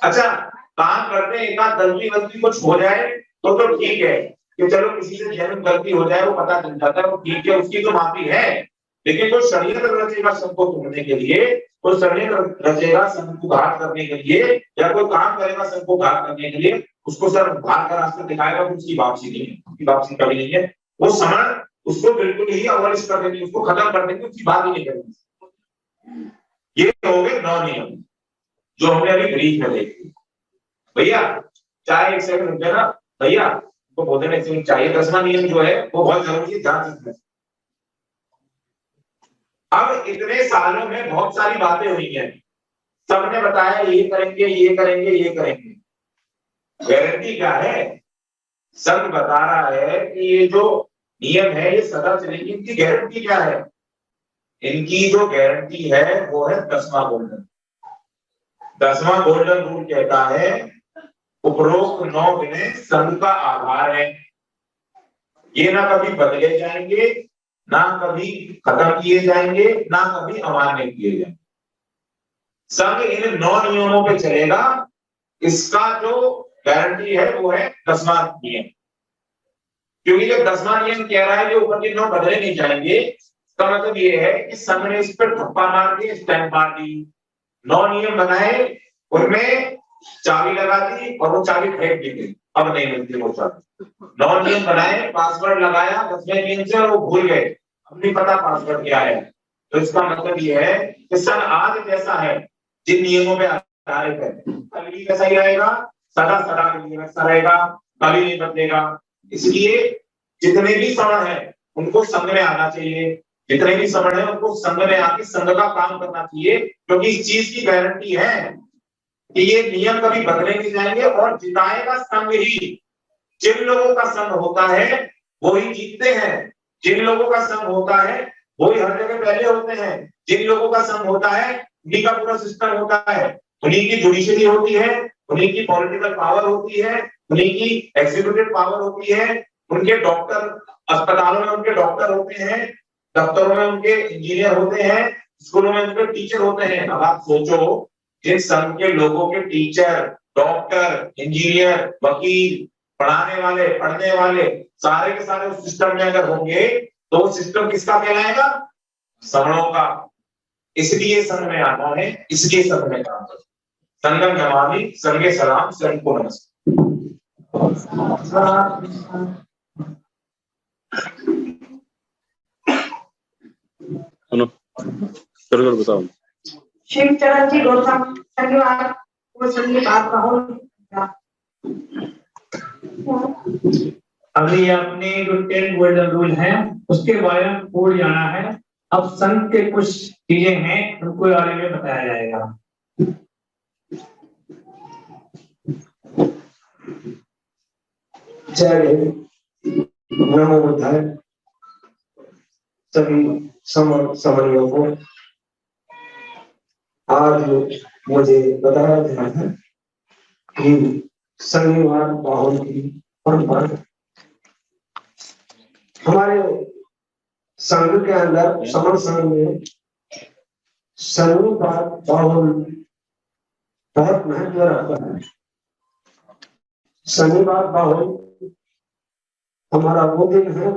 अच्छा, काम करते एक आध गलती कुछ हो जाए तो ठीक है कि चलो किसी से जन्म गलती हो जाए, वो पता चल जाता है, वो ठीक है, उसकी तो माफी है। लेकिन कोई षड्यंत्र रचेगा संघ को तोड़ने के लिए, कोई षड्यंत्र रचेगा संघ को घात करने के लिए, या कोई काम करेगा संघ को घात करने के लिए, उसको सर बाहर का रास्ता दिखाएगा, तो उसकी वापसी नहीं है, उसकी वापसी कभी नहीं है। वो समझ उसको बिल्कुल ही अवॉइड कर देंगे, उसको खत्म कर देंगे, उसकी बात ही नहीं करेंगे। ये हो गए 9 नियम जो हमने अभी ब्रीफ में देखे। भैया चाहे एक सेकंड रुक जाना भैया, तो बोलते नहीं चाहिए। 10वां नियम जो है वो बहुत जरूरी है, ध्यान से। अब इतने सालों में बहुत सारी बातें हुई हैं, सबने बताया ये करेंगे, ये करेंगे, ये करेंगे। गारंटी क्या है? संघ बता रहा है कि ये जो नियम है ये सदा चलेगी। इनकी गारंटी क्या है? इनकी जो गारंटी है वो है 10वां गोल्डन। 10वां गोल्डन रूल कहता है उपरोक्त 9 विनय संघ का आधार है। ये ना कभी बदले जाएंगे, ना कभी खत्म किए जाएंगे, ना कभी अमान्य किए जाएंगे। संघ इन 9 नियमों पे चलेगा। इसका जो गारंटी है वो है 10वां नियम। क्योंकि जब 10वां नियम कह रहा है कि ऊपर के 9 बदले नहीं जाएंगे, इसका मतलब ये है कि संघ ने इस पर ठप्पा मार दी, स्टैंप मार दी। 9 नियम बनाए, उनमें चाबी लगा दी और वो चाबी फेंक दी गई, अब नहीं मिलती वो चाबी। 9 नियम बनाए, पासवर्ड लगाया 10वें नियम से, और वो भूल गए, अब नहीं पता पासवर्ड क्या है। तो इसका मतलब ये है कि संघ आज जैसा है, जिन नियमों पे आधारित है, कल भी वैसा ही रहेगा, सदा सदा के लिए वैसा रहेगा, कभी नहीं बदलेगा। इसलिए जितने भी समण है उनको संघ में आना चाहिए, जितने भी समण है उनको संघ में आके संघ का काम करना चाहिए, क्योंकि इस चीज की गारंटी है कि ये नियम कभी बदले नहीं जाएंगे, और जिताएगा संघ ही। जिन लोगों का संघ होता है वो ही जीतते हैं, जिन लोगों का संघ होता है वो ही हर जगह पहले होते हैं, जिन लोगों का संघ होता है उन्हीं का पूरा सिस्टम होता है, उन्हीं की जुडिशरी होती है, उन्हीं की पॉलिटिकल पावर होती है, उन्हीं की एग्जीक्यूटिव पावर होती है, उनके डॉक्टर अस्पतालों में उनके डॉक्टर होते हैं, दफ्तरों में उनके इंजीनियर होते हैं, स्कूलों में उनके टीचर होते हैं। अब आप सोचो, जिन संघ के लोगों के टीचर, डॉक्टर, इंजीनियर, वकील, पढ़ाने वाले, पढ़ने वाले सारे के सारे उस सिस्टम में अगर होंगे, तो वो सिस्टम किसका कहलाएगा? समणों का। इसलिए संघ में आता है, इसलिए संघ में काम करता है। संगम नमामि संगे सलाम संघ को नमस्कार। सुनो कर बताओ। शिव चरण जी गौतम शनिवार वो संगीत आपका हो। अभी अपने जो 10 गोल्डन रूल है उसके बारे में पूर्ण जाना है। अब संघ के कुछ चीजें हैं उनको बारे में बताया जाएगा। जय हिंद, नमो बुद्धाय। सभी समन्वयों को आज मुझे बताया गया है कि शनिवार बाहुन की परंपरा हमारे संघ के अंदर, समर संघ में शनिवार बाहुन बहुत महत्व रखता है। शनिवार बाहुन हमारा वो दिन है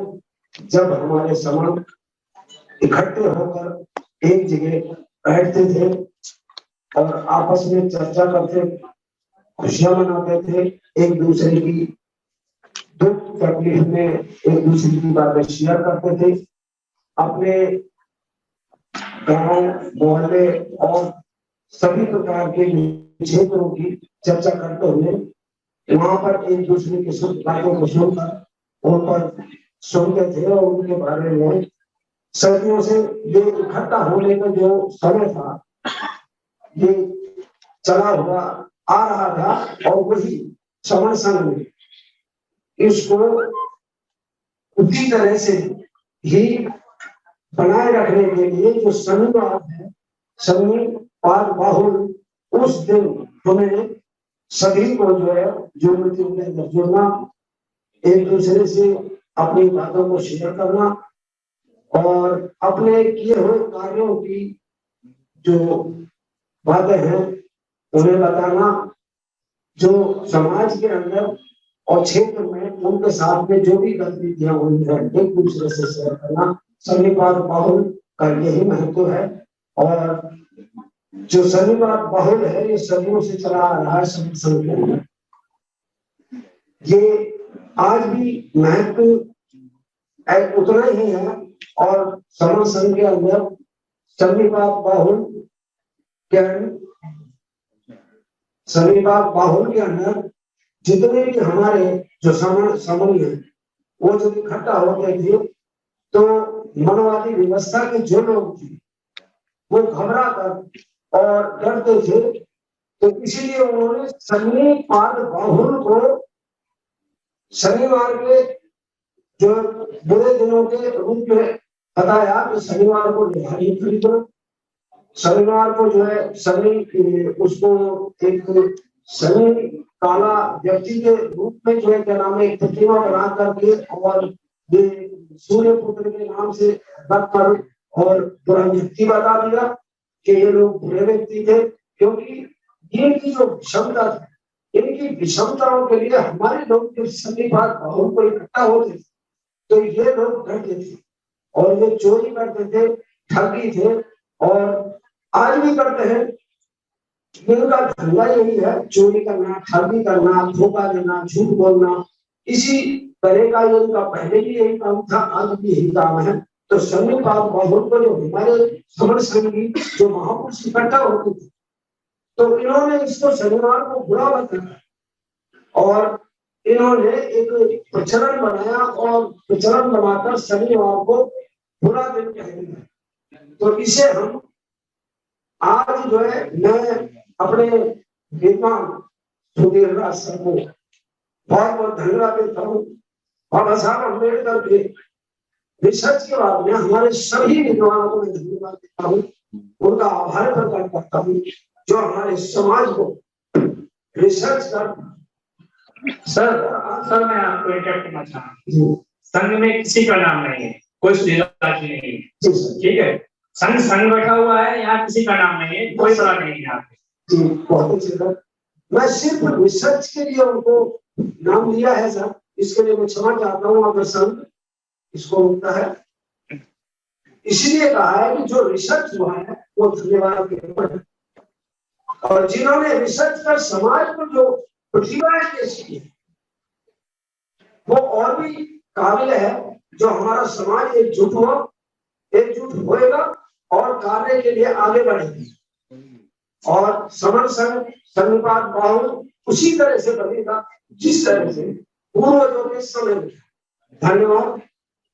जब हमारे समूह इकट्ठे होकर एक जगह बैठते थे और आपस में चर्चा करते, खुशियां मनाते थे, एक दूसरे की दुख तकलीफ में एक दूसरे की बातें शेयर करते थे। अपने गांव मोहल्ले और सभी प्रकार के क्षेत्रों की चर्चा करते हुए वहां पर एक दूसरे की सुख बातों को सुनकर उन पर सुनते थे और उनके बारे में सदियों से ये इकट्ठा होने का जो समय था ये चला हुआ आ रहा था और वही समर संघ में इसको उसी तरह से ही बनाए रखने के लिए जो शनिवार है, शनिवार बाहुन, उस दिन हमें सभी को जो है जुड़ना, एक दूसरे से अपनी बातों को शेयर करना और अपने किए हुए कार्यों की जो बातें हैं उन्हें बताना, जो समाज के अंदर और क्षेत्र में उनके साथ में जो भी गतिविधियां हुई है एक दूसरे से शेयर करना। शनिवार बाहुल का यही महत्व है और जो शनिवार बाहुल है ये सदियों से चला आ रहा है संघ के अंदर। ये आज भी महत्व उतना ही है और समर संघ के अंदर शनिवार बाहुल के अंदर जितने भी हमारे जो समूह है वो जब इकट्ठा होते थे तो मनवादी व्यवस्था के जो लोग थे वो घबरा कर और डरते थे, तो इसीलिए उन्होंने शनिवार बाहुल को शनिवार के जो बुरे दिनों के रूप में बताया कि शनिवार को निहारी खरीदो, शनिवार को जो है शनि उसको एक शनि काला व्यक्ति के रूप में जो है क्या नाम है एक प्रतिमा बना करके और ये सूर्य पुत्र के नाम से रखकर और बुरा व्यक्ति बता दिया कि ये लोग बुरे व्यक्ति थे, क्योंकि इनकी जो विषमता थी, इनकी विषमताओं के लिए हमारे लोग जब शनिवार बाहुल को इकट्ठा होते थे तो ये लोग डरते थे और ये चोरी करते थे, ठगी थे और आज भी करते हैं। इनका धंधा यही है, चोरी करना, ठगी करना, धोखा देना, झूठ बोलना, इसी तरह का इनका पहले भी यही काम था, आज भी यही काम है। तो शनिवार बाहुल को जो हमारे समर संघी जो महापुरुष इकट्ठा होते थे तो इन्होंने इसको शनिवार को बुरा बताया और इन्होंने एक प्रचलन बनाया और प्रचलन बनाकर शनिवार को बुरा दिन कह दिया। तो इसे हम आज जो है मैं अपने विद्वान सुधीर राज सर को बहुत बहुत धन्यवाद देता हूँ। बाबा साहब अम्बेडकर के रिसर्च के बाद में हमारे सभी विद्वानों को मैं धन्यवाद देता हूँ, उनका आभार प्रकट करता हूँ जो हमारे समाज को रिसर्च कर। सर मैं आपको इंटरेक्ट करना चाहूँ, संघ में किसी का नाम नहीं है, कोई सुधाजी नहीं है, ठीक है। संघ बैठा हुआ है, यहाँ किसी का नाम नहीं है, कोई सलाह नहीं है यहाँ पे। जी बहुत अच्छी बात। मैं सिर्फ रिसर्च के लिए उनको नाम लिया है सर, इसके लिए मैं क्षमा चाहता हूँ अगर संघ इसको रोकता है। इसलिए कहा है कि जो रिसर्च हुआ है वो धन्यवाद के ऊपर। और जिन्होंने रिसर्च कर समाज को जो प्रतिभा पेश की वो और भी काबिल है। जो हमारा समाज एकजुट होएगा और कार्य के लिए आगे बढ़ेगा और समर संघ संघपात बाहुल उसी तरह से बनेगा जिस तरह से पूर्वजों के समय में। धन्यवाद।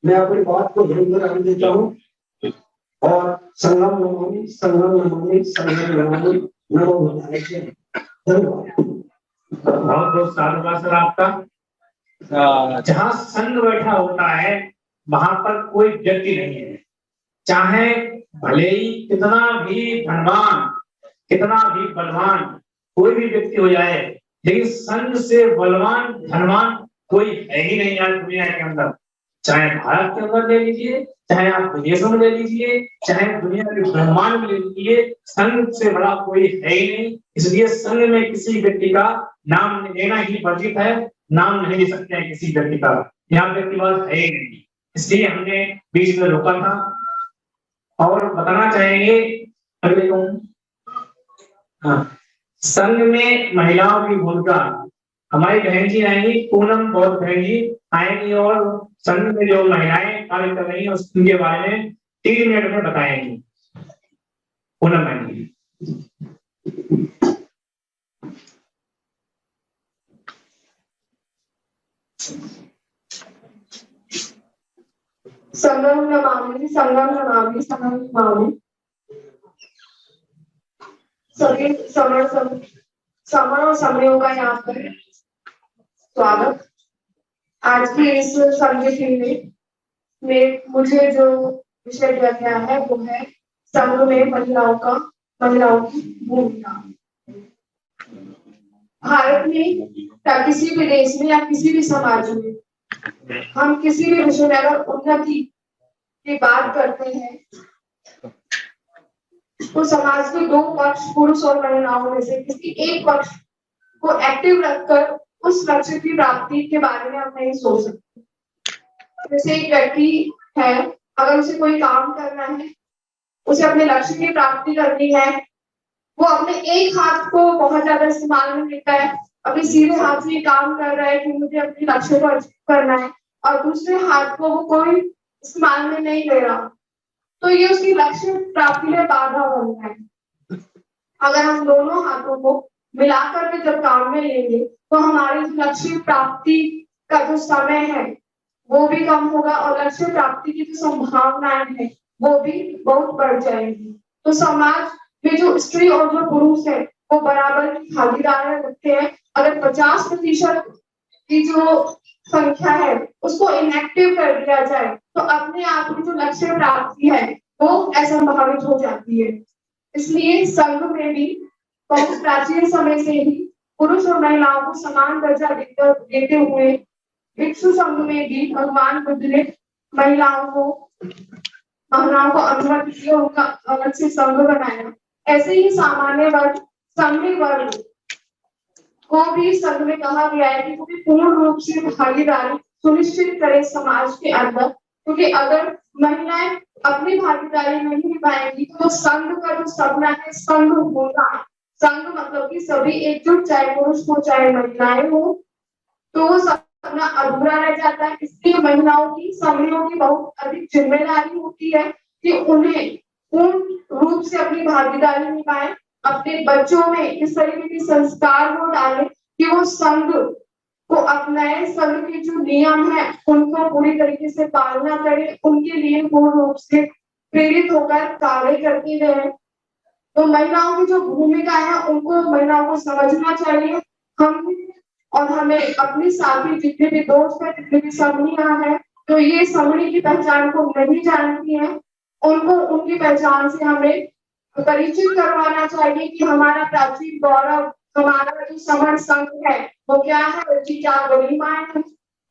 मैं अपनी बात को यहीं पर आने देता हूँ और संगम नमामि संगम नमामि संगम नमामि नमो बुद्धाय। धन्यवाद। बहुत बहुत साधुवाद सर आपका। जहाँ संघ बैठा होता है वहां पर कोई व्यक्ति नहीं है, चाहे भले ही कितना भी धनवान कितना भी बलवान कोई भी व्यक्ति हो जाए, लेकिन संघ से बलवान धनवान कोई है ही नहीं आज दुनिया के अंदर। चाहे भारत के अंदर ले लीजिए, चाहे आप विदेशों में ले लीजिए, चाहे दुनिया के ब्रह्मांड में ले लीजिए, संघ से बड़ा कोई है ही नहीं। इसलिए संघ में किसी व्यक्ति का नाम लेना ही वर्जित है, नाम नहीं ले सकते हैं किसी व्यक्ति का, यहाँ व्यक्तिवाद है ही नहीं। इसलिए हमने बीच में रोका था और बताना चाहेंगे अगले को। हाँ, संघ में महिलाओं की भूमिका हमारी बहन जी आएंगी, पूनम बौद्ध बहन जी आएंगी और संघ में जो महिलाएं कार्य कर रही हैं उसके बारे में 3 मिनट में बताएंगी। पूनम बहन जी। संगम नमामि संगम नमामि संगम नमामि। सभी समर और समरियों का यहाँ पर स्वागत। आज की इस संगीत में मुझे जो विषय दिया गया है वो है संघ में महिलाओं की भूमिका। भारत में या किसी भी देश में या किसी भी समाज में हम किसी भी विषय में अगर उन्नति की बात करते हैं तो समाज के 2 पक्ष पुरुष और महिलाओं में से किसी एक पक्ष को एक्टिव रखकर उस लक्ष्य की प्राप्ति के बारे में हम नहीं सोच सकते। जैसे एक व्यक्ति है, अगर उसे कोई काम करना है, उसे अपने लक्ष्य की प्राप्ति करनी है, वो अपने एक हाथ को बहुत ज्यादा इस्तेमाल में लेता है, अपने सीधे हाथ से काम कर रहा है कि मुझे अपने लक्ष्य को अचीव करना है, और दूसरे हाथ को वो कोई इस्तेमाल में नहीं ले रहा, तो ये उसकी लक्ष्य प्राप्ति में बाधा बनता है। अगर हम दोनों हाथों को मिलाकर के जब काम में लेंगे तो हमारी लक्ष्य प्राप्ति का जो समय है वो भी कम होगा और लक्ष्य प्राप्ति की जो संभावनाएं हैं वो भी बहुत बढ़ जाएंगी। तो समाज में जो स्त्री और जो पुरुष है वो बराबर की भागीदारी रखते हैं। अगर 50% की जो संख्या है उसको इनएक्टिव कर दिया जाए तो अपने आप की जो लक्ष्य प्राप्ति है वो असंभावित हो जाती है। इसलिए संघ में भी बहुत प्राचीन समय से ही पुरुष और महिलाओं को समान दर्जा देते हुए विश्व संघ में भी भगवान बुद्ध ने महिलाओं को अनुमति दी और उनका अलग से संघ बनाया। ऐसे ही सामान्य वर्ग संघीय वर्ग को भी संघ में कहा गया है कि वो भी पूर्ण रूप से भागीदारी सुनिश्चित करे समाज के अंदर, क्योंकि अगर महिलाएं अपनी भागीदारी नहीं निभाएंगी तो संघ का जो सपना है संघ होगा, संघ मतलब कि सभी एकजुट, चाहे पुरुष हो चाहे महिलाएं हो, तो वो सपना अधूरा रह जाता है। इसलिए महिलाओं की समूहों की बहुत अधिक जिम्मेदारी होती है कि उन्हें पूर्ण रूप से अपनी भागीदारी निभाएं, अपने बच्चों में इस तरीके के संस्कार को डालें कि वो संघ को अपनाए, संघ के जो नियम है उनको पूरी तरीके से पालना करें, उनके लिए पूर्ण रूप से प्रेरित होकर कार्य करती रहे। तो महिलाओं की जो भूमिका है उनको महिलाओं को समझना चाहिए। हम और हमें अपने साथी जितने भी दोस्त हैं, जितने भी समूह हैं, तो ये समूह की पहचान को नहीं जानती हैं, उनको उनकी पहचान से हमें परिचित करवाना चाहिए कि हमारा प्राचीन गौरव, हमारा जो समर संघ है वो क्या है, उसकी क्या गरिमाएं है,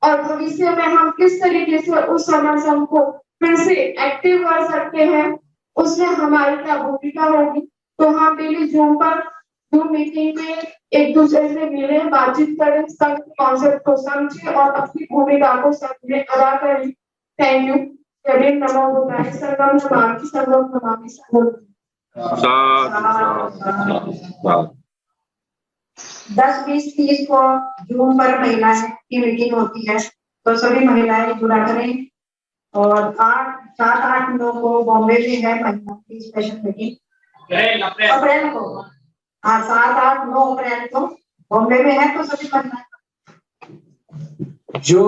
और भविष्य में हम किस तरीके से उस समर संघ को फिर से एक्टिव कर सकते हैं, उसमें हमारी क्या भूमिका होगी। तो हम डेली जूम मीटिंग में एक दूसरे से मिले, बातचीत करें, संघ के कॉन्सेप्ट को समझे और अपनी भूमिका को संघ में अदा करें। Thank you. नमो बुद्धाय। सर्वम नमामि सर्वम नमामि सर्वम। सात 10, 20, 30 को जून पर महिलाएं की मीटिंग होती है, तो सभी महिलाएं जुड़ा करें। और 7, 8, 9 को बॉम्बे में है महिला की स्पेशल मीटिंग, अप्रैल को। हाँ, 7, 8, 9 अप्रैल को बॉम्बे में है, तो सभी महिलाएं जो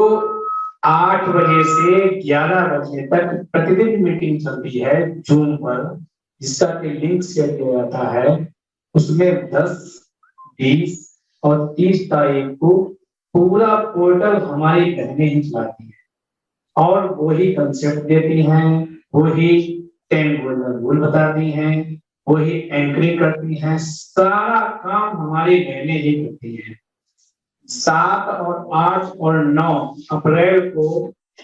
8 बजे से 11 बजे तक प्रतिदिन मीटिंग चलती है जूम पर, जिसका कि लिंक शेयर किया जाता है, उसमें 10, 20 और 30 तारीख को पूरा पोर्टल हमारी बहनें ही चलाती है और वही कंसेप्ट देती हैं, वही 10 गोल्डन रूल बताती हैं, वही एंकरिंग करती हैं, सारा काम हमारी बहनें ही करती हैं। 7 और 8 और 9 अप्रैल को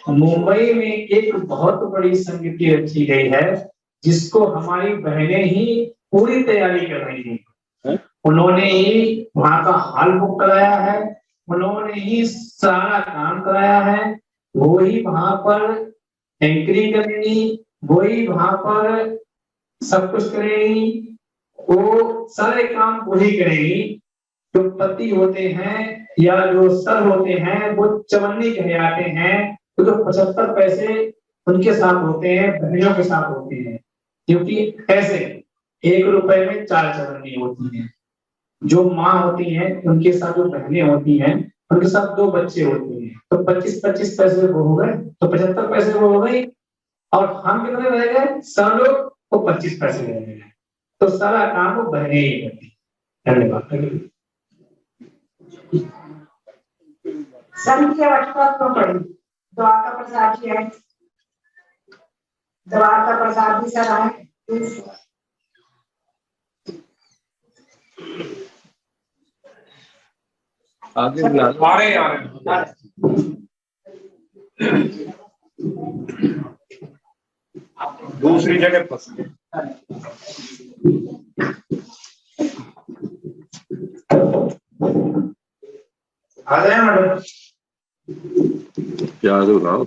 मुंबई में एक बहुत बड़ी संगति रखी गई है, जिसको हमारी बहनें ही पूरी तैयारी कर रही हैं। उन्होंने ही वहां का हॉल बुक कराया है, उन्होंने ही सारा काम कराया है, वो ही वहां पर एंकरिंग करेंगी, वही वहां पर सब कुछ करेंगी, वो सारे काम वही करेंगी। जो पति होते हैं या जो सर होते हैं वो चवन्नी कहलाते हैं, तो जो 75 पैसे उनके साथ होते हैं, बहनों के साथ होते हैं, क्योंकि ऐसे 1 रुपए में 4 चवन्नी होती हैं। जो माँ होती हैं उनके साथ जो बहनें होती हैं उनके साथ 2 बच्चे होते हैं, तो 25-25 पैसे वो हो गए, तो 75 पैसे वो हो गई। और हम कितने रह गए? 100 लोग, तो 25 पैसे रह गए। तो सारा काम वो बहनें ही करती। धन्यवाद। संघ की आवश्यकता क्यों पड़ी? द्वारका प्रसाद जी है, द्वारका प्रसाद जी सर आए। आगे आ रहे दूसरी जगह फंस आ जाए मैडम। क्या हो रहा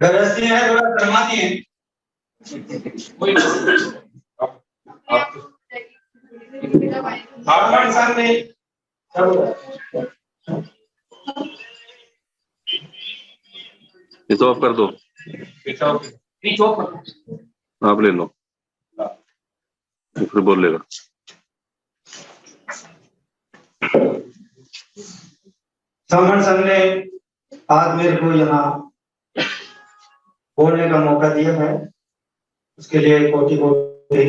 गृहस्थी है, थोड़ा शर्माती है। सर ने इसे ऑफ कर दो, आप ले लो, फिर बोलेगा। सामन संघ ने आज मेरे को यहाँ बोलने का मौका दिया है, उसके लिए कोटि कोटि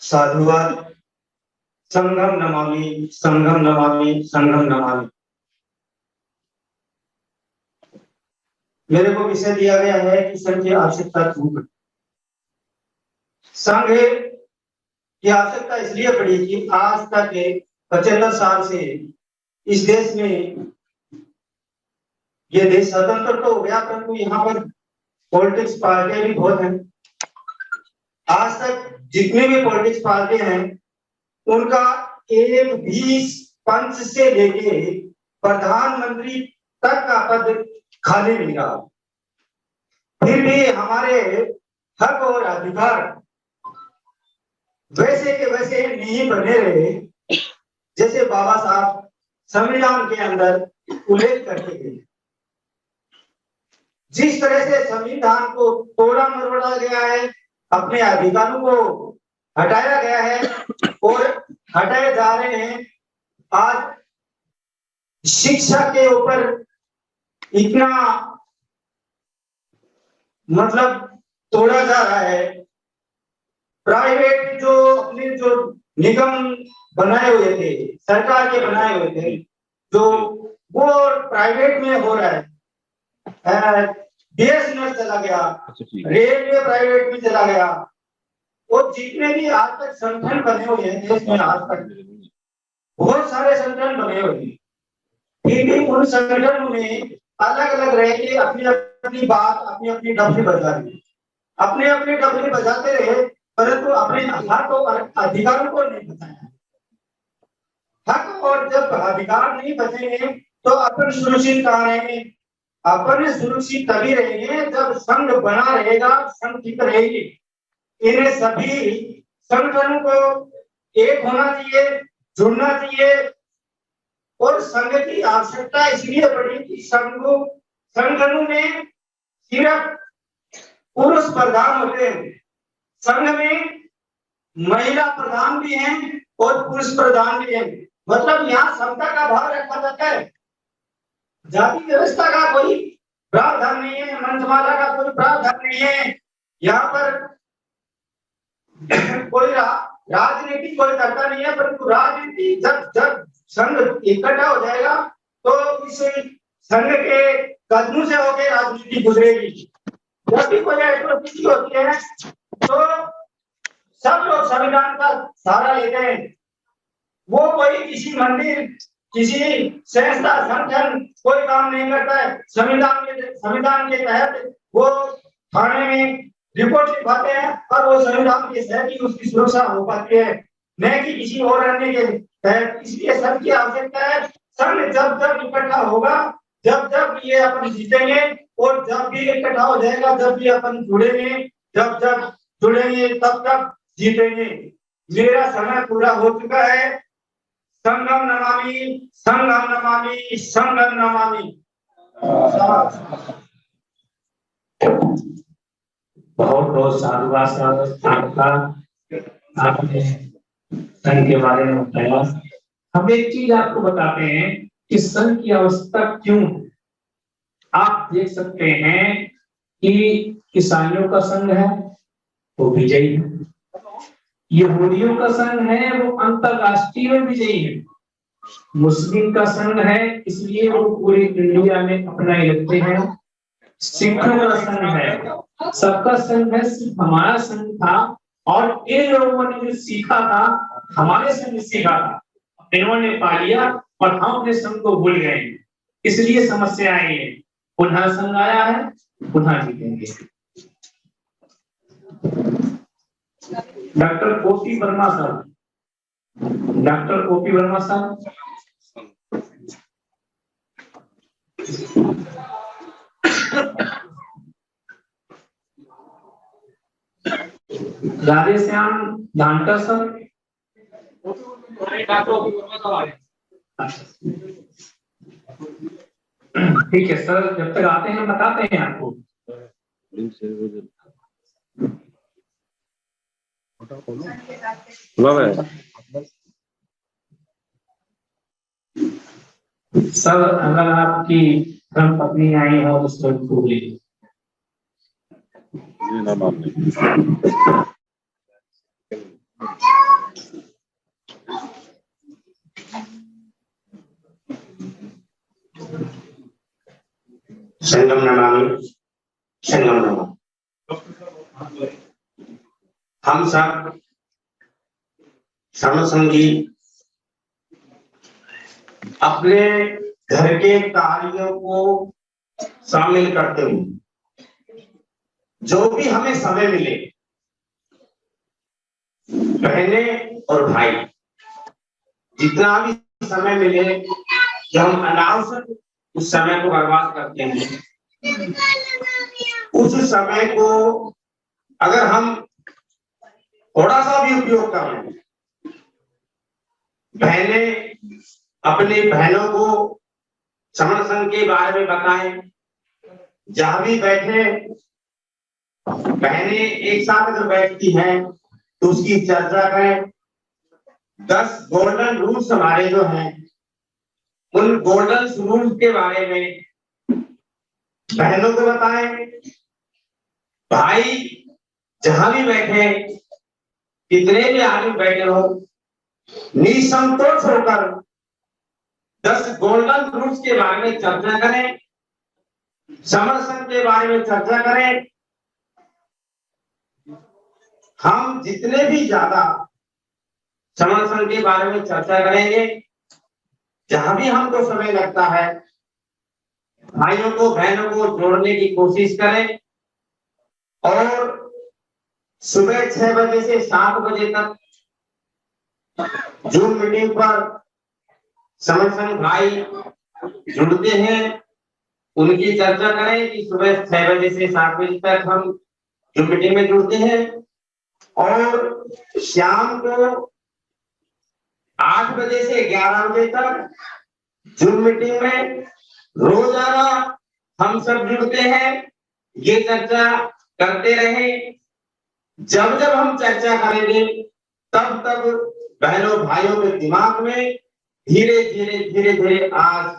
साधुवाद। संघम नमामि, संघम नमामि, संघम नमामि। मेरे को विषय दिया गया है कि संघ की आवश्यकता क्यों पड़ी। संघ की आवश्यकता इसलिए पड़ी कि आज तक 75 साल से इस देश में, ये देश स्वतंत्र तो हो गया, परंतु यहाँ पर पॉलिटिक्स पार्टियां भी बहुत हैं। आज तक जितने भी पॉलिटिक्स पार्टी हैं उनका एक भी पंच से लेके प्रधानमंत्री तक का पद खाली नहीं रहा। फिर भी हमारे हक और अधिकार वैसे के वैसे नहीं बने रहे, जैसे बाबा साहब संविधान के अंदर उल्लेख करके गए। जिस तरह से संविधान को तोड़ा मरोड़ा गया है, अपने अधिकारों को हटाया गया है और हटाए जा रहे हैं। आज शिक्षा के ऊपर इतना मतलब तोड़ा जा रहा है। प्राइवेट जो अपने जो निगम बनाए हुए थे, सरकार के बनाए हुए थे, जो वो प्राइवेट में हो रहा है। बीएसएनएल चला गया, रेलवे प्राइवेट में चला गया, और जितने भी आज तक संगठन बने हुए हैं देश में, आज तक बहुत सारे संगठन बने हुए हैं, फिर भी उन संगठनों में अलग अलग रह के अपनी अपनी बात, अपनी अपनी डबली बजा रही, अपने अपने डबली बजाते रहे, परंतु अपने हक और अधिकारों को नहीं बताया। हक और जब अधिकार नहीं बचेंगे तो अपन सुरक्षित कहाँ रहेंगे? अपन सुरक्षित तभी रहेंगे जब संघ बना रहेगा, संघ ठीक रहेगी। इन्हें सभी संगठनों को एक होना चाहिए, जुड़ना चाहिए। और संघ की आवश्यकता इसलिए पड़ी कि संगठनों में सिर्फ पुरुष प्रधान होते हैं, संघ में महिला प्रधान भी हैं और पुरुष प्रधान भी हैं। मतलब यहाँ समता का भाव रखा जाता है, जाति व्यवस्था का कोई प्रावधान नहीं है, मंचमाला का कोई प्रावधान नहीं है। यहाँ पर कोई राजनीति कोई करता नहीं है, परंतु राजनीति जब संघ इकट्ठा हो जाएगा तो इस संघ के कदमों से होकर राजनीति गुजरेगी। जब भी कोई एट्रोसिटी होती है तो सब लोग संविधान का सहारा लेते हैं। वो कोई किसी मंदिर, किसी संस्था, संगठन कोई काम नहीं करता है। संविधान के तहत वो थाने में रिपोर्ट लिखवाते हैं और वो संविधान के तहत ही उसकी सुरक्षा हो पाती है, न कि किसी और अन्य के तहत। इसलिए संघ की आवश्यकता है। संघ जब जब इकट्ठा होगा, जब जब ये अपन जीतेंगे, और जब भी इकट्ठा हो जाएगा, जब भी अपन जुड़ेंगे, जब जब जुड़ेंगे तब तक जीतेंगे। मेरा समय पूरा हो चुका है। संगम नमामि, संगम नमामि, संगम नमामि। बहुत बहुत साधुवाद आपका, आपने संघ के बारे में बताया। हम एक चीज आपको बताते हैं कि संघ की आवश्यकता क्यों। आप देख सकते हैं कि ईसाइयों का संघ है वो विजयी है, यहूदियों का संघ है वो अंतरराष्ट्रीय में विजयी है, मुस्लिम का संघ है इसलिए वो पूरी इंडिया में अपना रखते हैं, सिखों का संघ है, सबका संघ है। सिर्फ हमारा संघ था और इन लोगों ने जो सीखा था हमारे संघ सीखा था, इन्होंने पा लिया और हम अपने संघ को भूल गए, इसलिए समस्या आई है। पुनः संघ आया है, पुनः जीतेंगे। डॉक्टर ओपी वर्मा साहब, डॉक्टर ओपी वर्मा साहब। राधेश्याम जानकर सर, ठीक है सर, जब तक आते हैं बताते हैं आपको। सर अगर आपकी धर्म पत्नी आई हो उसको बोलिए। संगम नमामि, संगम नमामि। हम सब समसंगी अपने घर के कार्यों को शामिल करते हुए जो भी हमें समय मिले, बहने और भाई, जितना भी समय मिले, जब हम अनावश्यक उस समय को बर्बाद करते हैं, उस समय को अगर हम थोड़ा सा भी उपयोग कर लें, बहनें अपनी बहनों को समर संघ के बारे में बताएं, जहां भी बैठे बहनें एक साथ अगर बैठती हैं तो उसकी चर्चा करें। 10 गोल्डन रूल्स हमारे जो हैं, उन गोल्डन रूल्स के बारे में बहनों को बताएं। भाई जहां भी बैठे, कितने भी आदमी बैठे हो, निसंतोष होकर 10 गोल्डन रूल्स के बारे में चर्चा करें, समर संघ के बारे में चर्चा करें। हम जितने भी ज्यादा समर संघ के बारे में चर्चा करेंगे, जहां भी हमको समय लगता है, भाइयों को बहनों को जोड़ने की कोशिश करें। और सुबह 6 बजे से 7 बजे तक जूम मीटिंग पर समर संघ भाई जुड़ते हैं, उनकी चर्चा करें कि सुबह 6 बजे से 7 बजे तक हम जूम मीटिंग में जुड़ते हैं। और शाम को 8 बजे से 11 बजे तक जूम मीटिंग में रोजाना हम सब जुड़ते हैं, ये चर्चा करते रहे। जब जब हम चर्चा करेंगे तब तब बहनों भाइयों के दिमाग में धीरे धीरे आज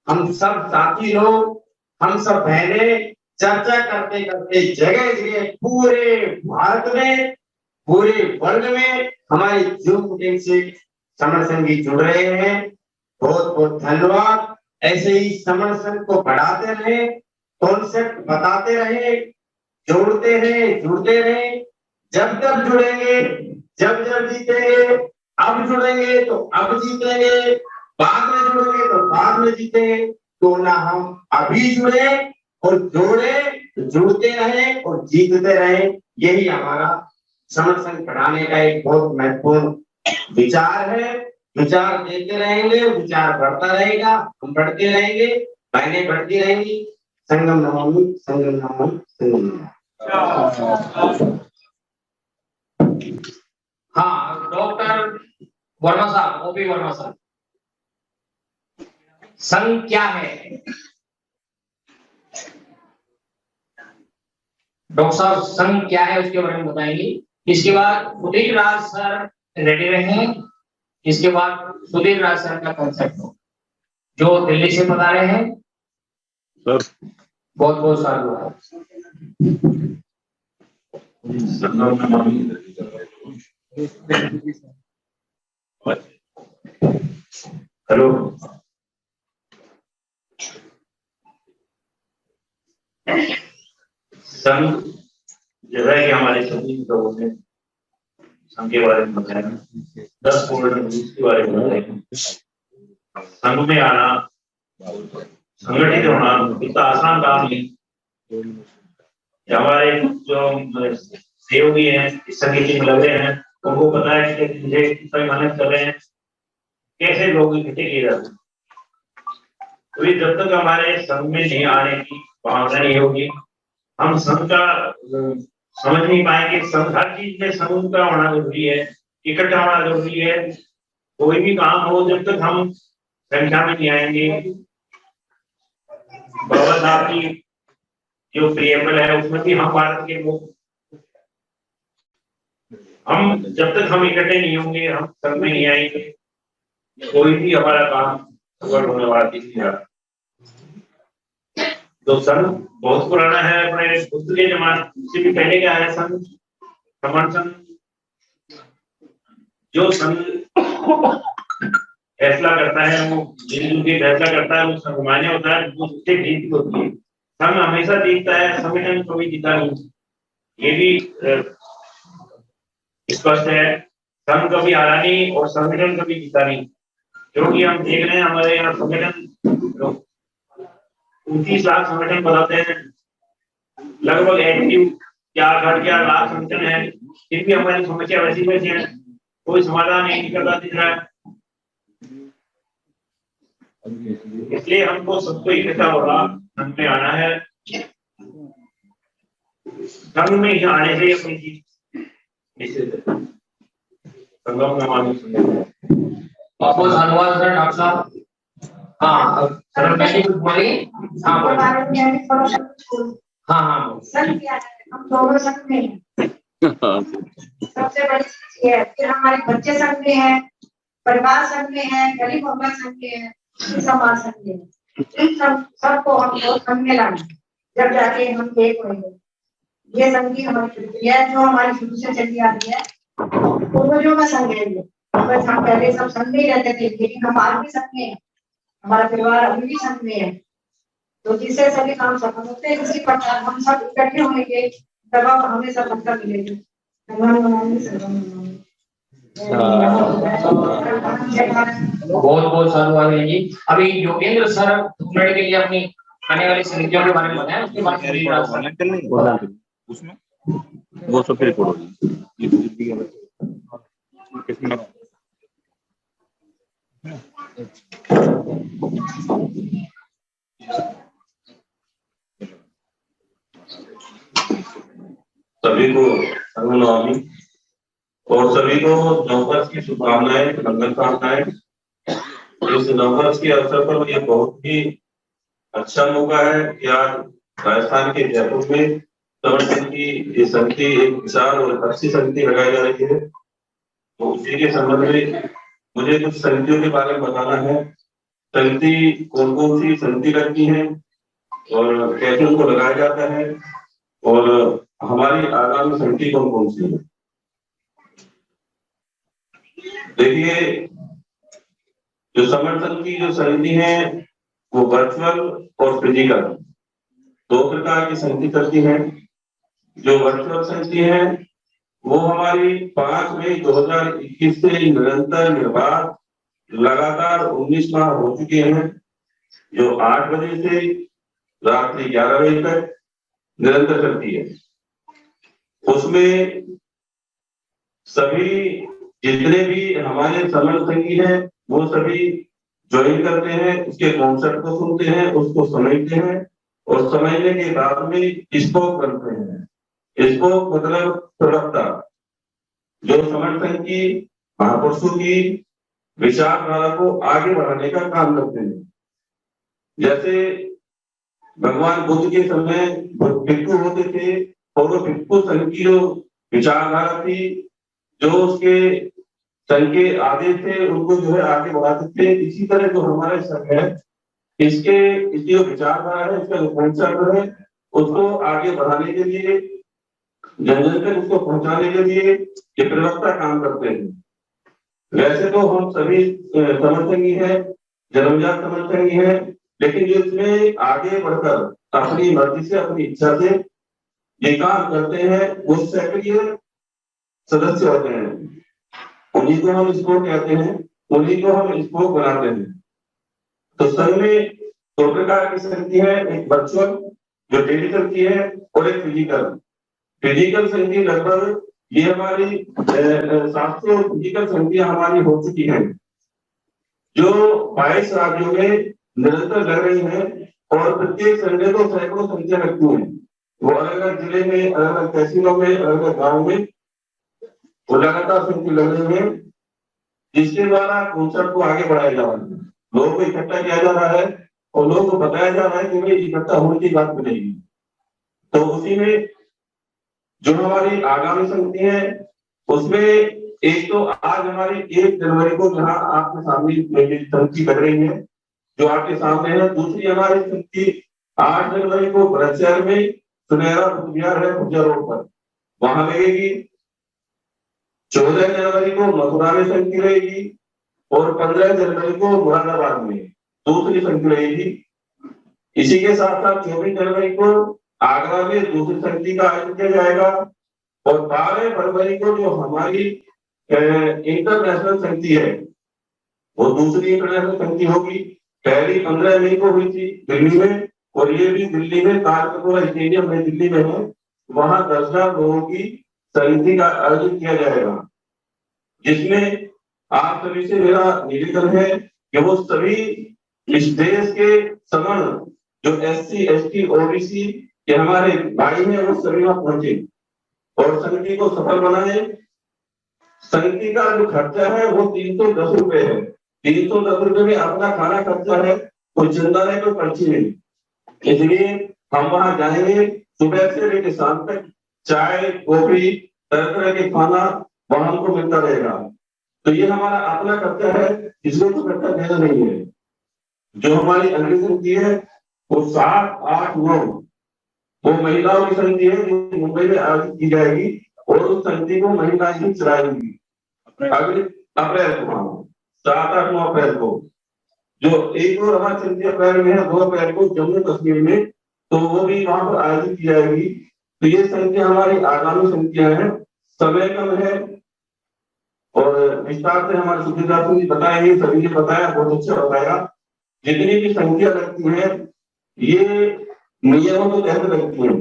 हम सब साथी लोग, हम सब बहनें चर्चा करते करते जगह जगह पूरे भारत में, पूरे वर्ल्ड में हमारे जूम मीटिंग से समर संघी जुड़ रहे हैं। बहुत बहुत धन्यवाद। ऐसे ही समर संघ को बढ़ाते रहे, कॉन्सेप्ट बताते रहे, जोड़ते रहे, जुड़ते रहे। जब जब जुड़ेंगे, जब जब जीतेंगे, अब जुड़ेंगे तो अब जीतेंगे, बाद में जुड़ेंगे तो बाद में जीतेंगे। तो ना हम अभी जुड़े और जोड़े, जुड़ते रहे और जीतते रहे। यही हमारा समर संघ बढ़ाने का एक बहुत महत्वपूर्ण विचार है। विचार देते रहेंगे, विचार बढ़ता रहेगा, हम बढ़ते रहेंगे, बहनें बढ़ती रहेंगी। संगम नमामि, संगम नमामि, संगम नमामि। हाँ, डॉक्टर वर्मा साहब, ओपी वर्मा साहब, संघ क्या है? डॉक्टर साहब संघ क्या है उसके बारे में बताएंगे। इसके बाद सुधीर राज सर रेडी रहे। इसके बाद सुधीर राज सर का कॉन्सेप्ट हो जो दिल्ली से बता रहे हैं। सर बहुत बहुत साधुवाद। हेलो, संघ जो है कि हमारे सभी लोगों ने संघ के बारे में बताया, 10 पॉइंट के बारे में बताया। संघ में आना, संगठित होना इतना आसान काम नहीं। हमारे जो सहयोगी हैं इस संगठन में लगे हैं, उनको पता है कि मुझे कितना मेहनत कर रहे हैं, कैसे लोग इकट्ठे किए जाते हैं। तो जब तक हमारे संघ में नहीं आने की भावना नहीं होगी, हम संघ का समझ नहीं पाएंगे। संघ हर चीज में समूह का होना जरूरी है, इकट्ठा होना जरूरी है। कोई भी काम हो, जब तक हम संख्या में नहीं आएंगे। बाबा साहब की जो प्रियम्बल है उसमें भी हम भारत के लोग, हम जब तक हम इकट्ठे नहीं होंगे, हम संघ में नहीं आएंगे, कोई भी हमारा काम सफल होने वाला नहीं। तो संघ बहुत पुराना है, अपने बुद्ध के जमाने से भी पहले का है संघ, समर संघ। जो संघ फैसला करता है वो मिलजुल के फैसला करता है, वो संघ मान्य होता है, वो उससे जीत होती है। संघ हमेशा जीतता है, संगठन कभी जीता नहीं, ये भी स्पष्ट है। संघ कभी हारा नहीं और संगठन कभी जीता नहीं, क्योंकि हम देख रहे हैं हमारे यहाँ संगठन 29 लाख संगठन बताते हैं, लगभग एक्टिव 4 लाख संगठन है, फिर भी हमारी समस्या वैसी वैसी है, कोई समाधान नहीं निकलता दिख रहा है। इसलिए हमको सबको इकट्ठा होगा, संघ में आना है। संघ में ही आने से अपनी चीज निश्चित है। संगम नमामि बहुत धन्यवाद सर, डॉक्टर साहब। हाँ सर, मैं कुछ बोली। हाँ हाँ, संघ क्या है? हम दोनों संघ में हैं। सबसे बड़ी चीज ये है। फिर हमारे बच्चे संघ में है, परिवार संघ में है, गरीब होगा संघ में है, समाज संघ में है। सबको हमको संघ में लाना, जब जाके हम एक होंगे। ये संघ की हमारी प्रक्रिया है जो हमारी शुरू से चली आ रही है। पूर्वजों का संघ है ये। बस हम पहले सब संघ में ही रहते थे, लेकिन हम आज भी संघ में हैं, हमारा परिवार अभी भी संघ में है। तो जिससे सभी काम सफल होते हैं, इसी प्रकार हम सब इकट्ठे होंगे, तब हमें सफलता मिलेगी। बहुत बहुत धन्यवाद जी। अभी योगेंद्र सर 2 मिनट के लिए अपनी आने वाली समितियों के बारे में बताएं, उसके बाद उसमें वो सब फिर रिकॉर्ड होगी। सभी को संगम नमामि। और सभी को नववर्ष की शुभकामनाएं, मंगल कामनाएं। इस नववर्ष के अवसर पर यह बहुत ही अच्छा मौका है कि आज राजस्थान के जयपुर में समर संघ की समिति एक विशाल और अच्छी समिति लगाई जा रही है। तो उसी के संबंध में मुझे कुछ समितियों के बारे में बताना है। समिति कौन कौन सी समिति लगती है और कैसे उनको लगाया जाता है और हमारी आगामी समिति कौन कौन सी है। देखिए, जो समर्थन की जो समिति है वो वर्चुअल और फिजिकल दो प्रकार की समिति करती है। जो वर्चुअल समिति है वो हमारी 5 मई 2021 से निरंतर निर्बाध लगातार 19 माह हो चुके हैं, जो 8 बजे से रात्रि 11 बजे तक निरंतर चलती है। उसमें सभी जितने भी हमारे समर्थकी हैं वो सभी ज्वाइन करते हैं, उसके कॉन्सेप्ट को सुनते हैं, उसको समझते हैं और समझने के बाद में स्पोक बनते हैं। स्पोक मतलब प्रवक्ता, जो समर्थन की महापुरुषों की विचारधारा को आगे बढ़ाने का काम करते हैं। जैसे भगवान बुद्ध के समय भिक्षु होते थे और वो भिक्षु संघ की जो विचारधारा थी, जो उसके संघ के आदेश थे, उनको जो है आगे बढ़ाते थे। इसी तरह जो हमारे संघ है, इसकी जो विचारधारा है, इसका जो कॉन्सेप्ट है, उसको आगे बढ़ाने के लिए, जन जन तक उसको पहुंचाने के लिए ये प्रवक्ता काम करते हैं। वैसे तो हम सभी समर्थकी है, जन्मजात समर्थकी है, लेकिन जो इसमें आगे बढ़कर अपनी मर्जी से, अपनी इच्छा से ये काम करते हैं, वो सक्रिय सदस्य होते हैं। उन्हीं को हम स्पोक कहते हैं, उन्हीं को हम स्पोक बनाते हैं। तो संघ में दो प्रकार की समिति है, एक वर्चुअल जो डेली चलती है और एक फिजिकल। फिजिकल समिति लगभग ये हमारी 700 फिजिकल समितियां हमारी हो चुकी हैं, जो 22 राज्यों में निरंतर लग रही हैं और प्रत्येक संडे को सैकड़ों समितियां लगती हैं। वो अलग अलग जिले में, अलग अलग तहसीलों में, अलग अलग गाँव में वो लगातार समिति लग रही है, जिसके द्वारा कॉन्सेप्ट को आगे बढ़ाया जा रहा है, लोगों को इकट्ठा किया जा रहा है और लोगों को बताया जा रहा है कि भाई इकट्ठा होने की बात मिलेगी। तो उसी में जो हमारी आगामी समिति है, उसमें एक तो आज हमारी 1 जनवरी को जहां आपके सामने समिति कर रही है, जो आपके सामने है। दूसरी हमारी समिति 8 जनवरी को भरतशहर में सुनहरा विहार है, खुर्जा रोड पर, वहां लगेगी। 14 जनवरी को मथुरा में समिति रहेगी और 15 जनवरी को मुरादाबाद में दूसरी समिति रहेगी। इसी के साथ साथ 24 जनवरी को आगरा में दूसरी समिति का आयोजन किया जाएगा और 12 फरवरी को जो हमारी इंटरनेशनल समिति है, वो दूसरी इंटरनेशनल समिति होगी। पहली 15 मई को हुई थी दिल्ली में, और ये भी दिल्ली में तालकटोरा स्टेडियम में दिल्ली में है, वहां 10 लाख लोगों की समिति का आयोजन किया जाएगा, जिसमें आप सभी से मेरा निवेदन है कि वो सभी इस देश के सवर्ण जो SC ST OBC के हमारे भाई हैं, वो सभी वहां पहुंचे और समिति को सफल बनाए। समिति का जो खर्चा है वो 310 रुपए है। 310 रुपए में अपना खाना खर्चा है, कोई चिंता नहीं, कोई पर्ची नहीं। इसलिए हम वहां जाएंगे, सुबह से लेकर शाम तक चाय कॉफी तरह तरह के खाना वहां हमको मिलता रहेगा। तो ये हमारा अपना खर्चा है, इसमें कोई खर्चा देना नहीं है। जो हमारी अगली समिति है वो 7, 8, 9 वो महिलाओं की समिति है, जो मुंबई में आयोजित की जाएगी और उस समिति को महिला ही चलाएंगी अगले अप्रैल को, 7, 8, 9 अप्रैल को। जो एक और हमारी समिति अप्रैल में है, 2 अप्रैल को जम्मू कश्मीर में, तो वो भी वहां पर आयोजित की जाएगी। तो ये समितियां हमारी आगामी समितियां हैं, समय कम है और विस्तार से हमारे सुखीदास जी बताएंगे, सभी ने बताया, बहुत अच्छा बताया। जितनी भी समितियां लगती है ये नियमों के तहत लगती है,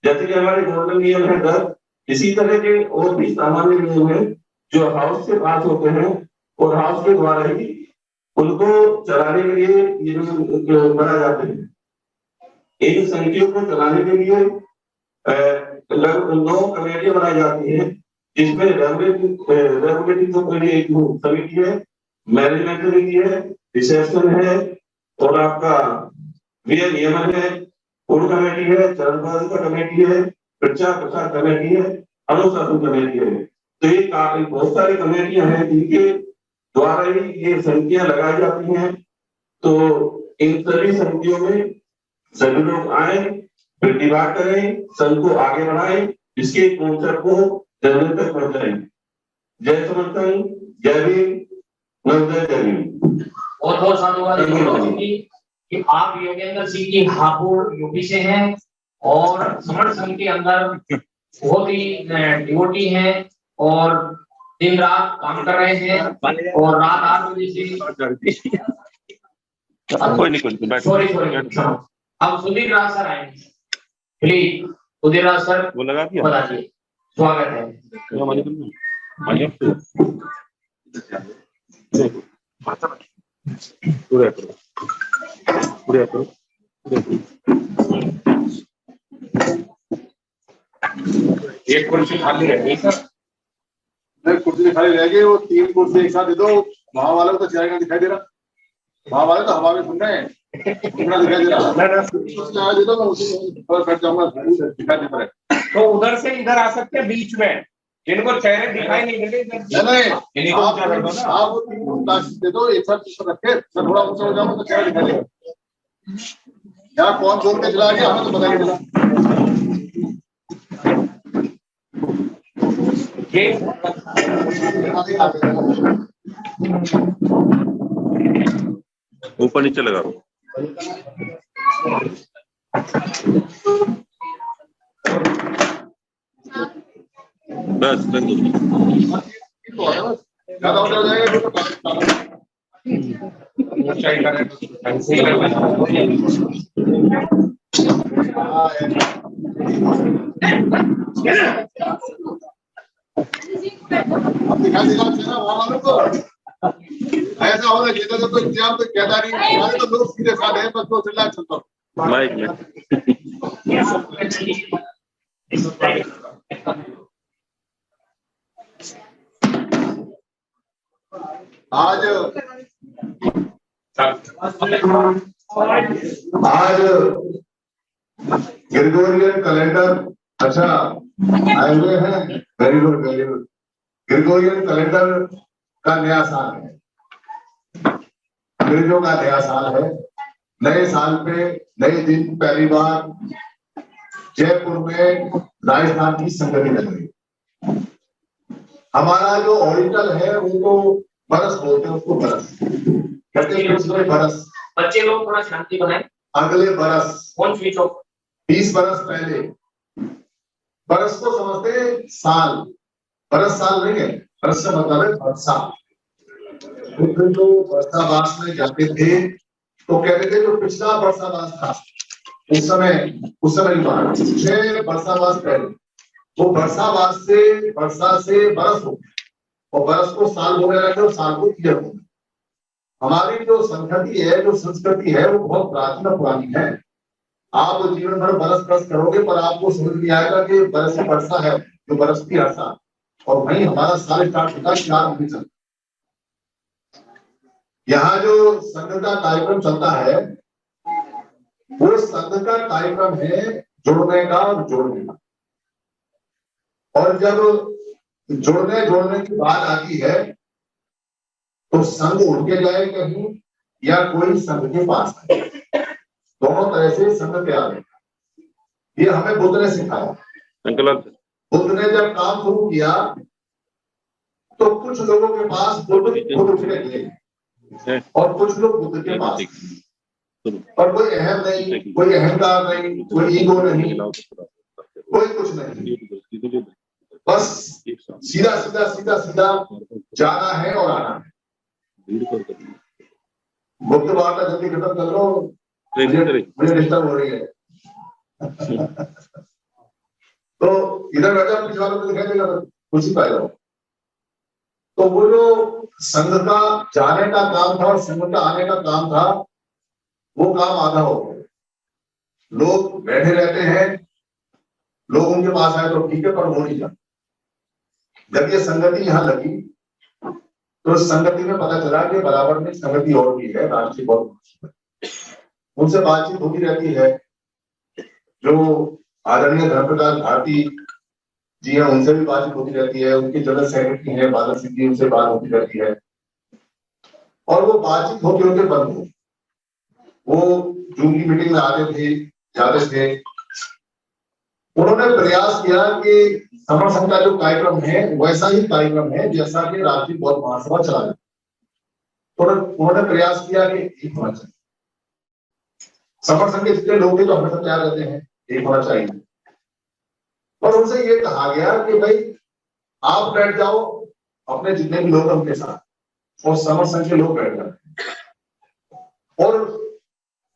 जैसे कि हमारे गोल्डन नियम है 10, इसी तरह के और भी सामान्य नियम है जो हाउस से पास होते हैं और हाउस के द्वारा ही उनको चलाने के लिए ये बनाए जाते हैं। इन समितियों को चलाने के लिए 9 कमेटियां बनाई जाती हैं इसमें रेगुलेटिंग समिति है, मैनेजमेंट समिति है, रिसेप्शन है और आपका व्यय नियमन है, कोड कमेटी है, चरणबद्ध का कमेटी है, प्रचार प्रसार कमेटी है, अनुशासन कमेटी है। तो ये बहुत सारी कमेटियां हैं जिनके द्वारा ही ये समितियां लगाई जाती हैं। तो इन सभी समितियों में सभी लोग आए, प्रतिभा करें, संघ को आगे बढ़ाएं, इसके कॉन्सेप्ट को जनता तक पहुंचाएं। जय समर्थ संघ, जय भीम, नमस्ते, जय भीम। बहुत बहुत साधुवाद कि आप योगेंद्र सिंह की हापुड़ यूपी से हैं और समर्थ संघ के अंदर बहुत ही डिवोटी हैं और दिन रात काम कर रहे हैं और रात 8 बजे से सॉरी अब सुधीर राज सर आएंगे, प्लीज सुधीर राज सर बताइए, स्वागत है। एक कुर्सी खाली रहेगी सर, कुर्सी खाली रह गई, वो 3 कुर्सी एक साथ दे दो। वहां वाले को तो चेहरा दिखाई दे रहा, वहां वाले तो हवा में सुन रहे हैं, दिखाई दे रहा दे दो, मैं उसी पर बैठ जाऊंगा, दिखाई दे रहा है। तो उधर से इधर आ सकते हैं बीच में, जिनको चेहरे दिखाई नहीं दे रहे। आप 3 प्लास्टिक दे दो एक साथ रखे, मैं थोड़ा ऊंचा हो जाऊंगा तो चेहरा दिखाई देगा। यहाँ कौन जोड़ के चला गया हमें तो पता नहीं चला। ऊपर नीचे लगा दो। बस ज्यादा हो जाएगा ऐसा होना चाहिए तो इंतजाम तो कहता नहीं, हमारे तो लोग सीधे साधे हैं, बस 2 चिल्ला चलता माइक में। आज ग्रेगोरियन कैलेंडर अच्छा आए हुए हैं, very good very good. Gregorian calendar का नया साल है, अंग्रेजों का नया साल है। नए साल पे नए दिन पहली बार जयपुर में राजस्थान की संगति लग रही। हमारा जो ओरिजिनल है वो तो बरस बोलते हैं उसको, बरस कहते हैं, बरस। बच्चे लोग थोड़ा शांति बनाए। अगले बरस कौन स्विच ऑफ 20 बरस पहले, बरस को समझते साल, बरस साल नहीं है, बरस का मतलब है वर्षा। तो वर्षावास में जाते थे तो कहते थे जो पिछला वर्षावास था उस समय की बात 6 वर्षावास पहले, वो वर्षावास से वर्षा से बरस हो और बरस को साल होने लगे और साल को ईयर हो। हमारी जो संस्कृति है, जो संस्कृति है, वो बहुत प्राचीन और पुरानी है। आप जीवन भर बरस बरस करोगे पर आपको समझ नहीं आएगा कि बरस ही वर्षा है, जो बरसती हर साल। और वहीं हमारा साल स्टार्ट होता है 4 महीने चलता। यहाँ जो संघ का कार्यक्रम चलता है वो संघ का कार्यक्रम है जोड़ने का और जोड़ने का। और जब जोड़ने की बात आती है तो संघ उठ के जाए कहीं या कोई संघ के पास आए, दोनों तरह से संघ तैयार है। ये हमें बुद्ध ने सिखाया। बुद्ध ने जब काम शुरू किया तो कुछ लोगों के पास बुद्ध खुद उठ के गए और कुछ लोग बुद्ध के पास, पर कोई अहम नहीं, कोई अहंकार नहीं, कोई ईगो नहीं, कोई कुछ नहीं, बस सीधा सीधा सीधा सीधा जाना है और आना है। बुद्ध वार्ता जल्दी खत्म कर लो, मुझे डिस्टर्ब हो रही है। तो इधर बैठा पिछले वालों को दिखाई देगा, कुछ पाएगा। तो वो जो संघ का जाने का काम था और संघ का आने का काम था, वो काम आधा हो गया। लोग बैठे रहते हैं, लोग उनके पास आए तो ठीक है, पर वो नहीं जाते। जब ये संगति यहाँ लगी तो संगति में पता चला कि बराबर में संगति और भी है, राष्ट्रीय बहुत उनसे बातचीत होती रहती है। जो आदरणीय धर्मप्रकाश भारती जी हैं उनसे भी बातचीत होती रहती है, उनके जनरल सेक्रेटरी हैं बादल सिंह जी, उनसे बात होती रहती है और वो बातचीत होते होते बंद हो। वो जून की मीटिंग में आते थे, जाते थे। उन्होंने प्रयास किया कि समर संघ का जो कार्यक्रम है वैसा ही कार्यक्रम है जैसा कि राष्ट्रीय बौद्ध महासभा चला जाए। तो उन्होंने प्रयास किया कि एक होना चाहिए। समर संघ के जितने लोग थे तो हमेशा तैयार रहते हैं, एक होना चाहिए। और उनसे ये कहा गया कि भाई आप बैठ जाओ अपने जितने भी लोग उनके साथ और समर संघ के लोग बैठ जाते और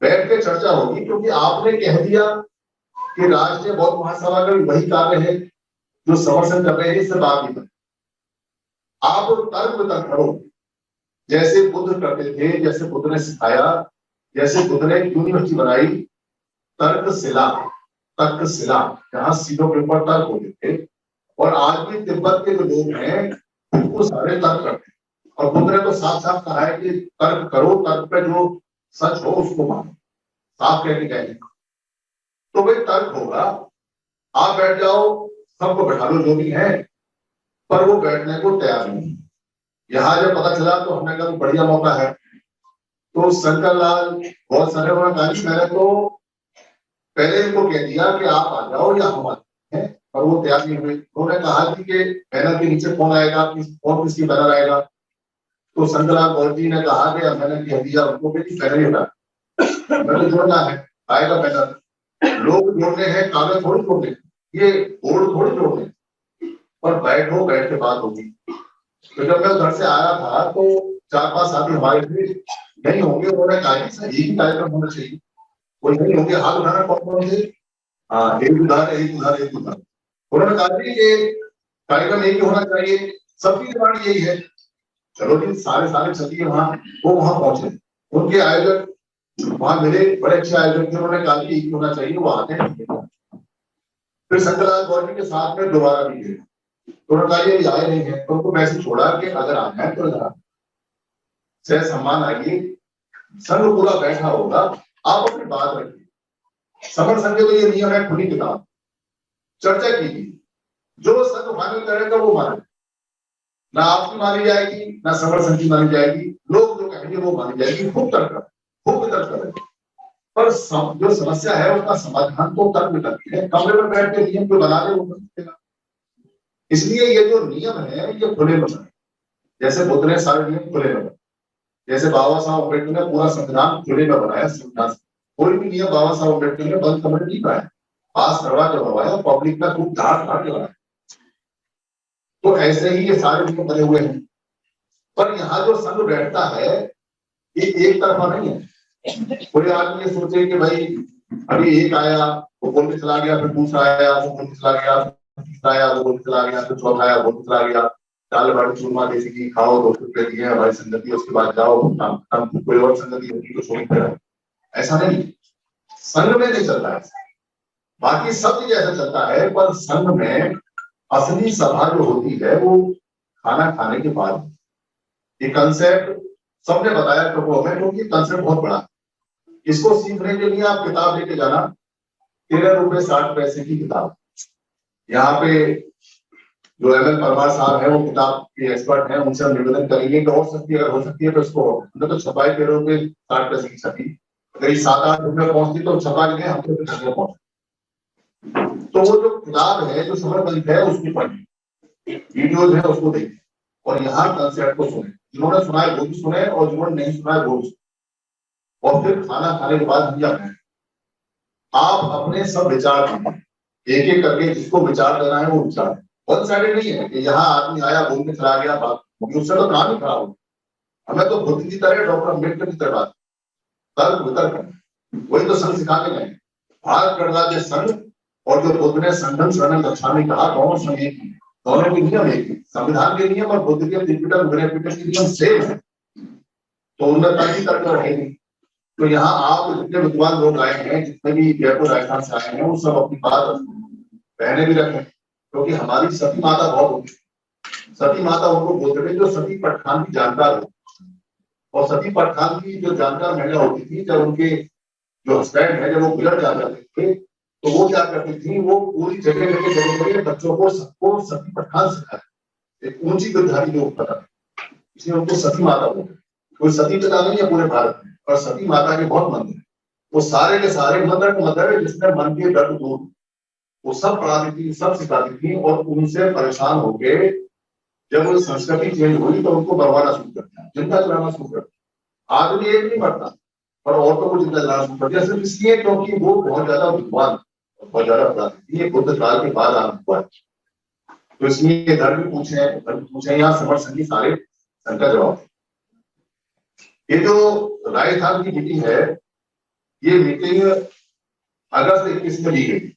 बैठ के चर्चा होगी, क्योंकि आपने कह दिया कि राष्ट्रीय बौद्ध महासभा का वही कार्य है जो समर संघ कर रहे हैं, इससे बात नहीं। आप तर्क वितर्क करो जैसे बुद्ध करते थे, जैसे बुद्ध ने सिखाया, जैसे बुद्ध ने यूनिवर्सिटी बनाई, तर्कशिला तर्कशिला, जहां सीधों के ऊपर तर्क होते थे। और आज भी तिब्बत के जो लोग हैं वो सारे तर्क करते हैं और बुद्ध ने तो साफ साफ कहा है कि तर्क करो, तर्क पे जो सच हो उसको मानो, साफ कह के कहेंगे। तो भाई तर्क होगा, आप बैठ जाओ, सबको बैठा लो जो भी है, पर वो बैठने को तैयार नहीं। यहाँ जब पता चला तो हमने कहा बढ़िया मौका है। तो शंकर लाल बहुत सारे मैंने तो पहले इनको कह दिया कि आप आ जाओ या हम आते हैं, पर वो तैयार नहीं हुए। उन्होंने कहा कि बैनर के नीचे कौन आएगा, कौन किसकी बैनर आएगा। तो शंकर लाल गौर जी ने कहा कि मैंने कह दिया उनको कि बैनर ही होता मैंने जोड़ना है, आएगा बैनर। लोग जोड़ने हैं, कागज थोड़ी जोड़ने, ये बोर्ड थोड़ी जोड़ने, पर बैठो, बैठ के बात होगी। तो जब मैं उधर से आया था तो 4-5 साथी हमारे थे नहीं होंगे। उन्होंने कहा एक ही कार्यक्रम होना चाहिए, कोई नहीं होंगे। हाथ उठाना कौन कौन थे? एक उधार एक उधार एक उधार। उन्होंने कहा कि कार्यक्रम एक ही होना चाहिए, सबकी डिमांड यही है। चलो जी, सारे छत्तीस वहां पहुंचे, उनके आयोजक वहां मिले, बड़े अच्छे आयोजक थे। उन्होंने कहा कि एक होना चाहिए, वो आते हैं। फिर शंकरलाल गौर के साथ में दोबारा भी गए, तो उन्होंने कहा ये आए नहीं है, तो उनको मैसेज छोड़ा कि अगर आना है तो इधर सह सम्मान आइए, संघ पूरा बैठा होगा, आप अपनी बात रखिए। समर संघ के तो ये नियम है, खुली किताब, चर्चा कीजिए, जो संघ फाइनल करेगा वो माने, ना आपकी मानी जाएगी ना समर संघ की मानी जाएगी, लोग जो कहेंगे वो मानी जाएगी। खूब तर्क करें, पर जो समस्या है उसका समाधान तो तर्क में करती है। कमरे में बैठ के नियम को बना दे वो कर। इसलिए ये जो नियम है ये खुले में बने, जैसे बुद्ध ने सारे नियम खुले में बनाए, जैसे बाबा साहब अम्बेडकर ने पूरा संविधान खुले में बनाया। संविधान कोई भी नियम बाबा साहब अम्बेडकर ने बंद कमरे नहीं पाया, पास करवा के बनवाया, पब्लिक का खूब धार के बनाया। तो ऐसे ही ये सारे नियम बने हुए हैं। पर यहाँ जो संघ बैठता है ये एक तरफा नहीं है। कोई आदमी ये सोचे कि भाई अभी एक आया वो बोल के चला गया, फिर दूसरा आया वो बोल के चला गया, तीसरा आया वो बोल के चला गया, फिर चौथा आया बोल के चला गया, दाल बाटी चूरमा देसी घी खाओ, 2 रुपए दिए हमारी संगति, उसके बाद जाओ कोई और संगति होगी तो छोड़ कर। ऐसा नहीं, संघ में नहीं चलता है। बाकी सब चीज ऐसा चलता है, पर संघ में असली सभा जो होती है वो खाना खाने के बाद। ये कंसेप्ट सबने बताया प्रभु हमें, क्योंकि कंसेप्ट बहुत बड़ा। इसको सीखने के लिए आप किताब लेके जाना, 13 रुपए 60 पैसे की किताब। यहाँ पे जो एमएल परमार साहब है वो किताब के एक्सपर्ट हैं, उनसे हम निवेदन करेंगे कि और सकती अगर हो सकती है तो इसको तो छपाई 13 रुपए 60 पैसे की छपी, अगर 7-8 रुपये पहुंचती तो छपा लेंगे, हम तो घर में पहुंचे। तो वो जो किताब है जो समर्पित है उसकी पढ़िए, वीडियोज है उसको देखिए और यहाँ कंसेप्ट को सुने। जिन्होंने सुना है वो भी सुने और जिन्होंने नहीं सुना है वो भी सुने। और फिर खाना खाने के बाद हम जाते हैं, आप अपने सब विचार दें, एक एक करके जिसको विचार देना है वो विचार। वन साइडेड नहीं है कि यहाँ आदमी आया बोलने चला गया, बात उससे तो काम ही खराब हो। हमें तो बुद्ध की तरह, डॉक्टर अम्बेडकर की तरह बात, तर्क वितर्क, वही तो संघ सिखाने गए। भारत गणराज्य संघ और जो बुद्ध ने संघम शरणम गच्छामि कहा, दोनों संघ एक ही, दोनों के नियम एक ही, संविधान के नियम और बुद्ध के त्रिपिटक विनय के नियम सेम है, तो उनमें तर्क रहेगी। तो यहाँ आप जितने विद्वान लोग आए हैं, जितने भी जयपुर राजस्थान से आए हैं, वो सब अपनी बात पहने भी रखें, क्योंकि हमारी सती माता बहुत होती है। सती माता उनको बोलते थे जो सती पठान की जानकार हो। और सती पठान की जो जानकार महिला होती थी, जब उनके जो हस्बैंड है जब वो गुजर जाते थे तो वो क्या करती थी, वो पूरी जगह बच्चों को सबको सती पठान सिखाया। एक ऊंची गिरधारी जो पता, इसलिए उनको सती माता बोलते। कोई सती पिता नहीं है पूरे भारत में, और सती माता के बहुत मंदिर है। वो सारे के सारे मंदिर है जिसमें मन के दर्द दूर, वो सब पढ़ाती थी, सब सिखाती थी। और उनसे परेशान होके जब वो संस्कृति चेंज हुई तो उनको बरवाना शुरू कर दिया, जिंदा जलाना शुरू कर दिया। आदमी एक नहीं पड़ता और औरतों को जिंदा जलाना शुरू कर दिया, सिर्फ इसलिए क्योंकि वो बहुत ज्यादा विद्वान, बहुत ज्यादा पढ़ाती थी। ये बुद्ध काल के बाद आरंभ हुआ। तो इसलिए धर्म पूछे यहाँ समर संगी सारे संकट जवाब। ये जो राजस्थान की मीटिंग है, ये मीटिंग अगस्त 21 में ली गई।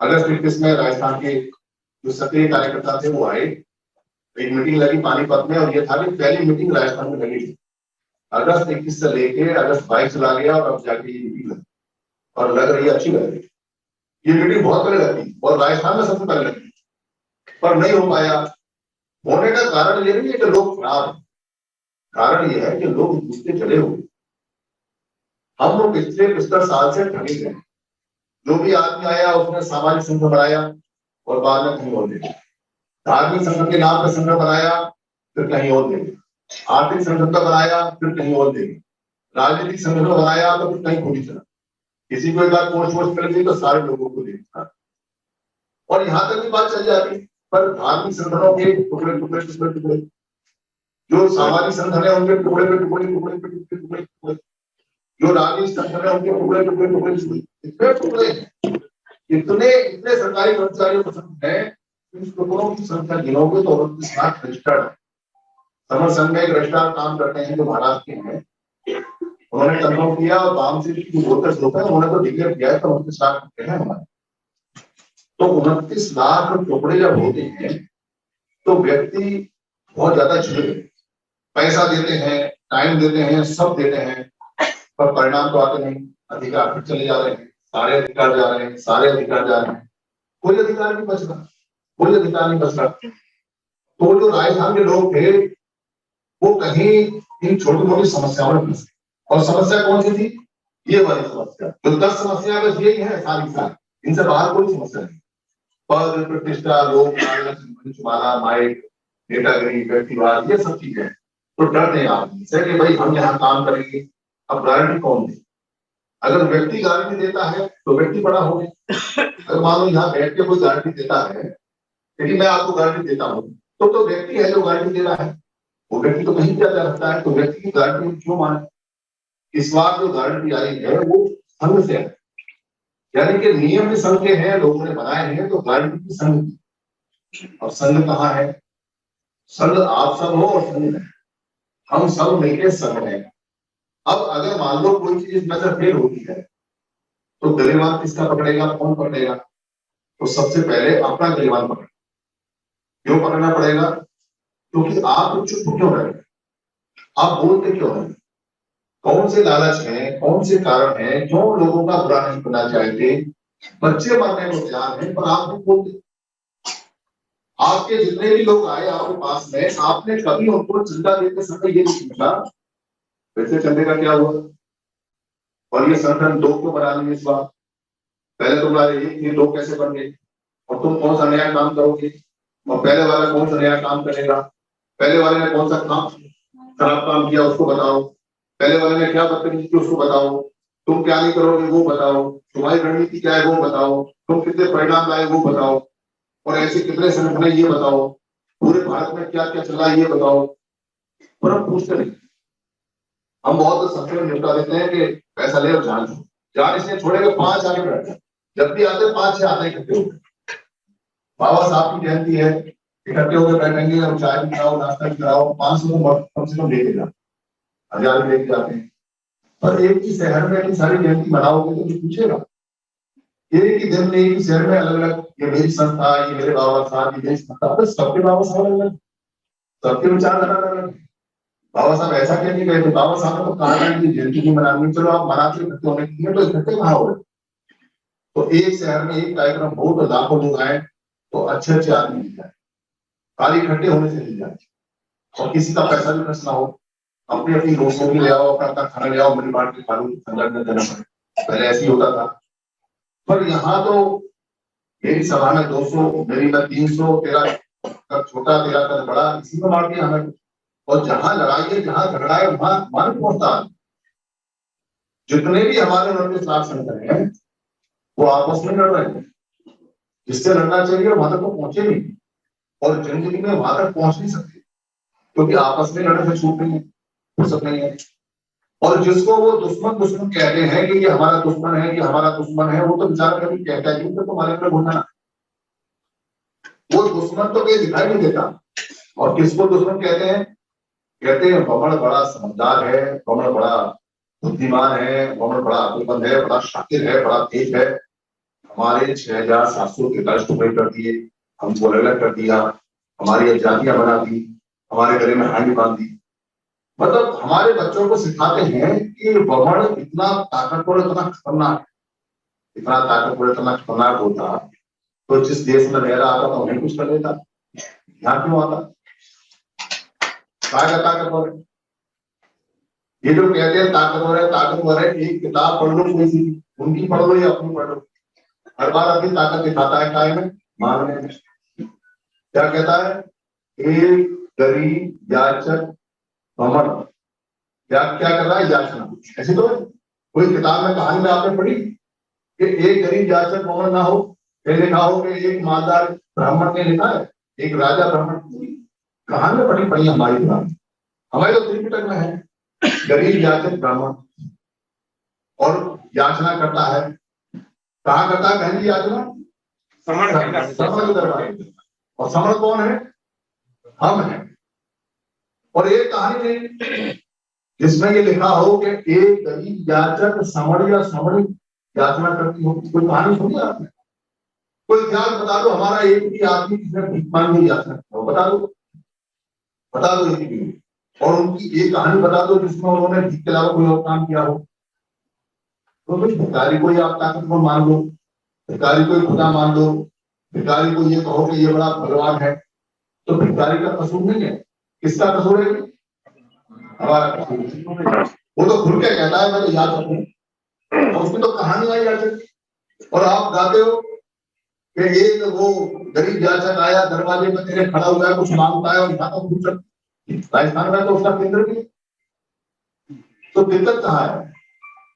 अगस्त 21 में राजस्थान के जो सक्रिय कार्यकर्ता थे वो आए, एक मीटिंग लगी पानीपत में, और ये था कि पहली मीटिंग राजस्थान में लगी थी। अगस्त 21 से लेके अगस्त 22 चला गया और अब जाके ये मीटिंग लगी, और लग रही अच्छी लग रही। ये मीटिंग बहुत पहले लगती और राजस्थान में सबसे पहले लगती, पर नहीं हो पाया। होने का कारण ये नहीं है कि लोग खराब है, कारण ये है कि लोग दूसरे चले हुए। हम लोग पिछले 75 साल से ठगे गए। जो भी आदमी आया उसने सामाजिक संगठन बनाया और बाद में कहीं और दे दिया। धार्मिक संगठन के नाम पर संगठन बनाया, फिर कहीं और दे दिया। आर्थिक संगठन का बनाया, फिर कहीं और दे दिया। राजनीतिक संगठन बनाया तो फिर कहीं खोली चला। किसी को एक बार पोस्ट कर दी तो सारे लोगों को दे दिया, और यहाँ तक भी बात चल जाती। पर धार्मिक संगठनों के टुकड़े टुकड़े टुकड़े टुकड़े, जो सामाजिक संगठन है उनके टुकड़े पे टुकड़े टुकड़े टुकड़े टुकड़े टुकड़े, जो राजनीतिक संगठन है उनके टुकड़े टुकड़े टुकड़े इतने टुकड़े, इतने इतने सरकारी कर्मचारियों को है। इन टुकड़ों की संख्या गिनोगे तो 29 लाख रजिस्टर्ड है। समर संघ में एक रजिस्ट्रार काम करते हैं जो महाराष्ट्र के हैं, उन्होंने कंफर्म किया और काम से वोटर्स होते हैं उन्होंने तो डिक्लेयर किया है तो 29 लाख हैं हमारे। तो 29 लाख टुकड़े जब होते हैं तो व्यक्ति बहुत ज्यादा झुक, पैसा देते हैं, टाइम देते हैं, सब देते हैं, पर परिणाम तो आते नहीं। अधिकार फिर चले जा रहे हैं, सारे अधिकार जा रहे हैं, सारे अधिकार जा रहे हैं, कोई अधिकार नहीं बच रहा, कोई अधिकार नहीं बच रहा। तो जो राजस्थान के लोग थे वो कहीं इन छोटी मोटी समस्याओं में फंसे। और समस्या कौन सी थी? ये वाली समस्या, जो 10 समस्या बस यही है सारी सारी, इनसे बाहर कोई समस्या नहीं। पद प्रतिष्ठा, लोग, माला, माइक, नेतागिरी, व्यक्तिवाद, ये सब चीजें। तो डर नहीं आदमी से कि भाई हम यहाँ काम करेंगे। अब गारंटी कौन दे? अगर व्यक्ति गारंटी देता है तो व्यक्ति बड़ा हो गया। अगर मान लो यहाँ बैठ के कोई गारंटी देता है, लेकिन मैं आपको गारंटी देता हूँ, तो व्यक्ति है जो गारंटी दे रहा है, वो व्यक्ति तो कहीं क्या रखता है, तो व्यक्ति की गारंटी क्यों माने? इस बार जो गारंटी आई है वो संघ से है, यानी कि नियम भी संघ के हैं, लोगों ने बनाए हैं, तो गारंटी भी संघ की। और संघ कहाँ है? संघ आप सब हो और संघ है, हम सब मिलकर संघ है। अब अगर मान लो कोई चीज में से फेल होती है तो गलेवान किसका पकड़ेगा? कौन पकड़ेगा? तो सबसे पहले अपना गलेवान पकड़ेगा। क्यों पकड़ना पड़ेगा? क्योंकि आप चुप क्यों रहे, आप बोलते क्यों हैं? कौन से लालच है, कौन से कारण है, क्यों लोगों का बुरा नहीं करना चाहते? बच्चे मरने को तैयार हैं पर आप नहीं बोलते। आपके जितने भी लोग आए आपके पास में, आपने कभी उनको चंदा देते समय ये नहीं पूछा वैसे चंदे का क्या हुआ? और ये संगठन दो क्यों बना लिए इस बार? पहले तुम्हारे एक थे, दो कैसे बन गए? और तुम कौन सा नया काम करोगे? और पहले वाला कौन सा नया काम करेगा? पहले वाले ने कौन सा काम खराब काम किया उसको बताओ, पहले वाले ने क्या बदतमीजी की उसको बताओ, तुम क्या नहीं करोगे वो बताओ, तुम्हारी रणनीति क्या है वो बताओ, तुम कितने परिणाम लाए वो बताओ, और ऐसे कितने संगठन है ये बताओ, पूरे भारत में क्या क्या चला है ये बताओ। और हम पूछते नहीं, हम बहुत संख्या में निपटा देते हैं कि पैसा ले और जान छो। जान इसलिए छोड़ेंगे 5 आगे बैठ जाए, जब भी आते 5-6 आते इकट्ठे होते। बाबा साहब की जयंती है, इकट्ठे होकर बैठेंगे और चाय भी कराओ, नाश्ता भी कराओ, 500 कम से कम लेके जाओ, 1000 लेके जाते हैं। पर एक ही शहर में इतनी सारी जयंती मनाओगे तो पूछेगा? एक ही दिन में एक ही शहर में अलग अलग, ये मेरी संस्था, ये मेरे बाबा साहब, ये मेरी संस्था, सबके बाबा साहब अलग अलग, सबके विचार अलग अलग। बाबा साहब ऐसा क्या नहीं कहते? बाबा साहब ने तो कहा था कि जयंती नहीं मनानी, चलो आप मनाते इकट्ठे होने के लिए, तो इकट्ठे कहाँ हो रहे? तो एक शहर में एक कार्यक्रम हो तो लाखों लोग आए तो अच्छे अच्छे आदमी दिखाए। काली इकट्ठे होने से मिल जाए और किसी का पैसा भी खर्च ना हो, अपनी अपनी दोस्तों की ले आओ, अपना खाना ले आओ, मेरी बात के खा लो, संगठन में देना पड़े। पहले ऐसे ही होता था, पर यहाँ तो मेरी सभा में 200, मेरी में 300, तेरा कद छोटा, तेरा कद बड़ा, इसी में बांट दिया हमें। और जहां लड़ाई है, जहां झगड़ा है, वहां हमारे पहुंचता है। जितने भी हमारे उनके साथ संगठन है वो आपस में लड़ रहे हैं, जिससे लड़ना चाहिए वहां तक तो पहुंचे नहीं, और जिंदगी में वहां तक पहुंच नहीं सकते, क्योंकि आपस में लड़ने से छूट नहीं है, फुर्सत नहीं है। और जिसको वो दुश्मन दुश्मन कहते हैं कि ये हमारा दुश्मन है, कि हमारा दुश्मन है, वो तो विचार कभी कहता है कि तुम्हारे अंदर घुसना, वो दुश्मन तो कहीं दिखाई नहीं देता। और किसको दुश्मन कहते हैं? कहते हैं बमण बड़ा समझदार है, बमण बड़ा बुद्धिमान है, बमण बड़ा अक्लमंद है, बड़ा शातिर है, बड़ा तेज है। हमारे 6743 टुकड़े कर दिए, हमको अलग कर दिया, हमारी जातियां बना दी, हमारे गले में हांडी बांध दी। मतलब हमारे बच्चों को सिखाते हैं कि बमण इतना ताकतवर, इतना खतरनाक, इतना ताकतवर, इतना खतरनाक होता तो जिस देश में रह रहा था तो उन्हें कुछ कर लेता, यहाँ क्यों आता? ताकतवर है, ये जो कहते हैं ताकतवर है, एक किताब पढ़ लो कोई सी, उनकी पढ़ लो या अपनी पढ़ लो, हर बार अपनी ताकत दिखाता है, काय में मानने में। क्या कहता है? एक गरीब याचक बमण, क्या क्या कर रहा है? याचना। ऐसी तो कोई किताब में कहानी में आपने पढ़ी कि एक गरीब याचक बमण ना हो? फिर लिखा हो कि एक मालदार ब्राह्मण ने लिखा है, एक राजा ब्राह्मण। कहानी में पढ़ी हमारी पुरानी, हमारे तो त्रिपिटक में है, गरीब याचक ब्राह्मण, और याचना करता है। कहाँ करता है बहन जी याचना? समण के दरबार। और समण कौन है? हम हैं। और एक कहानी नहीं जिसमें ये लिखा हो कि एक गरीब याचक समण या समणी याचना करती हो। कोई कहानी सुनी आपने? कोई इतिहास बता दो, हमारा एक भी आदमी जिसने भीख मांगी याचना हो, बता दो, बता दो एक भी। और उनकी एक कहानी बता दो जिसमें उन्होंने भीख के अलावा कोई और काम किया हो। तो भाई भिखारी को आप ताकतवर मान लो, भिखारी को खुदा मान लो, भिखारी को ये कहो कि ये बड़ा भगवान है, तो भिखारी का कसूर नहीं है। किसका कसूर है? हमारा कसूर। वो तो खुल के कहता है मैं तो याद रखूं, और उसमें तो कहानी आई याचक। और आप गाते हो कि एक वो गरीब याचक आया, दरवाजे में तेरे खड़ा हुआ है, कुछ मांगता है, और यहाँ तो कुछ राजस्थान में तो उसका केंद्र भी। तो दिक्कत कहाँ है?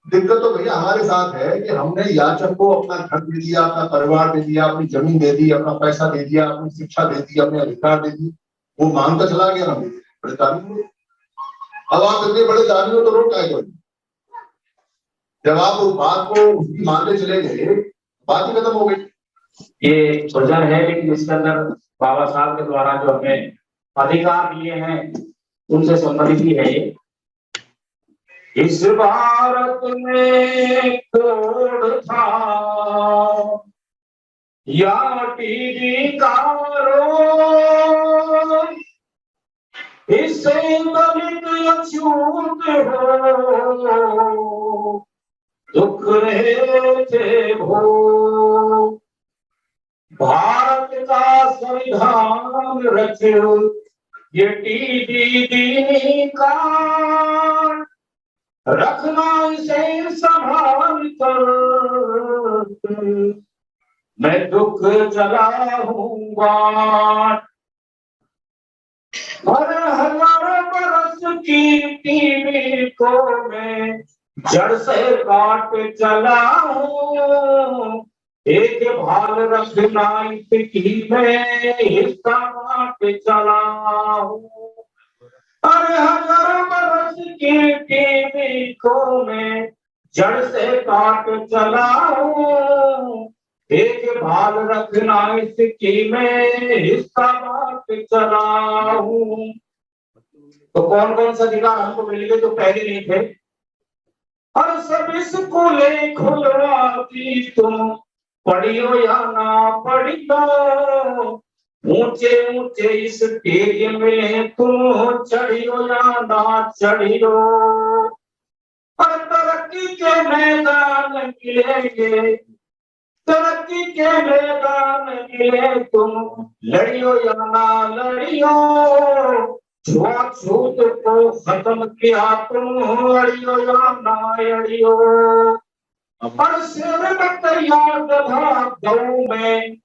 दिक्कत तो भैया हमारे साथ है कि हमने याचक को अपना घर दे दिया, अपना परिवार दे दिया, अपनी जमीन दे दी, अपना पैसा दे दिया, अपनी शिक्षा दे दी, अपने अधिकार दे दी। वो मांगता चला गया, हम बड़े दानी। अब आप इतने बड़े दानी हो तो रोक क्या करो? जब आप उस बात को उसकी मानते चले गए, बात ही खत्म हो गई। ये वजन है, लेकिन इसके अंदर बाबा साहब के द्वारा जो हमें अधिकार दिए हैं उनसे संबंधित ही है ये। इस भारत में कोड था या टीवी कारो, इससे दलित अछूत हो, दुख रहे थे भो। भारत का संविधान रचो ये टीवी दीनी का, रखना इसे संभाल कर, मैं दुख जलाऊंगा। हर हजार बरस की टीवी को मैं जड़ से काट चलाऊं, एक भाल रखना इसकी मैं हिस्सा काट चलाऊं। हर हजार बरस की टीवी को मैं जड़ से काट चलाऊं, एक भाल रखना इसकी मैं हिस्सा काट चलाऊं। तो कौन कौन सा अधिकार हमको मिल गए जो पहले नहीं थे? और सब स्कूलें खुलवा दी तुम, पढ़ियो या ना पढ़ियो, ऊंचे ऊंचे स्टेडियम में तुम चढ़ियो या ना चढ़ियो। और तरक्की के मैदान मिलेंगे तरक्की के मैदान में तुम लड़ियो या ना लड़ियो, छुआछूत को खत्म किया तुम अड़ियो या ना अड़ियो। पर शेर बकरिया गधा गऊ में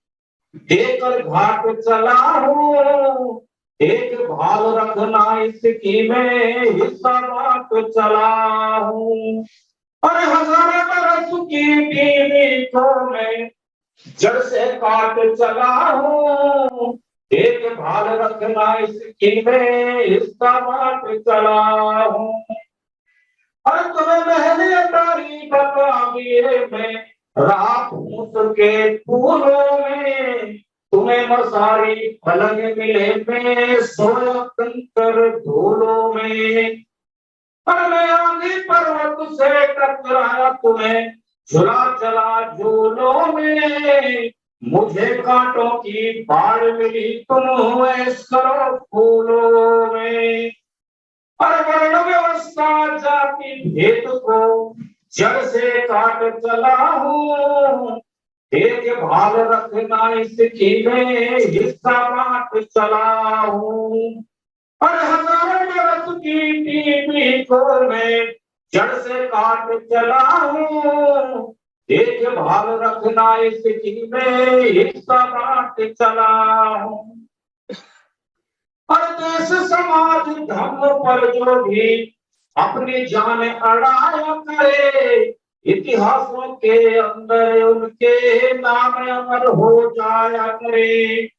देकर घाट चला हूँ, एक भाल रखना इसकी मैं हिस्सा बात चला हूँ। और हजारों बरस की बीवी को मैं जड़ से काट चला हूँ, एक भाल रखना इसकी मैं हिस्सा बात चला हूँ। और तुम्हें महल अटारी बता दिए मैं रात के फूलों में, तुम्हें मसारी पलंग मिले में सोया कंकर धूलों में। और मैं आंधी पर्वत से टकराया तुम्हें झुला चला झूलों में, मुझे कांटों की बाढ़ मिली तुम ऐश करो फूलों में। और वर्ण व्यवस्था जाति भेद को जड़ से काट चला हूँ, एक भाल रखना इसकी मैं हिस्सा बांट चला हूँ। और हजारों बरस की बीवी को मैं जड़ से काट चला हूँ, एक भाल रखना इसकी मैं हिस्सा बांट चला हूँ। और देश समाज धर्म पर जो भी अपनी जान अड़ाया करे, इतिहासों के अंदर उनके नाम अमर हो जाया करे।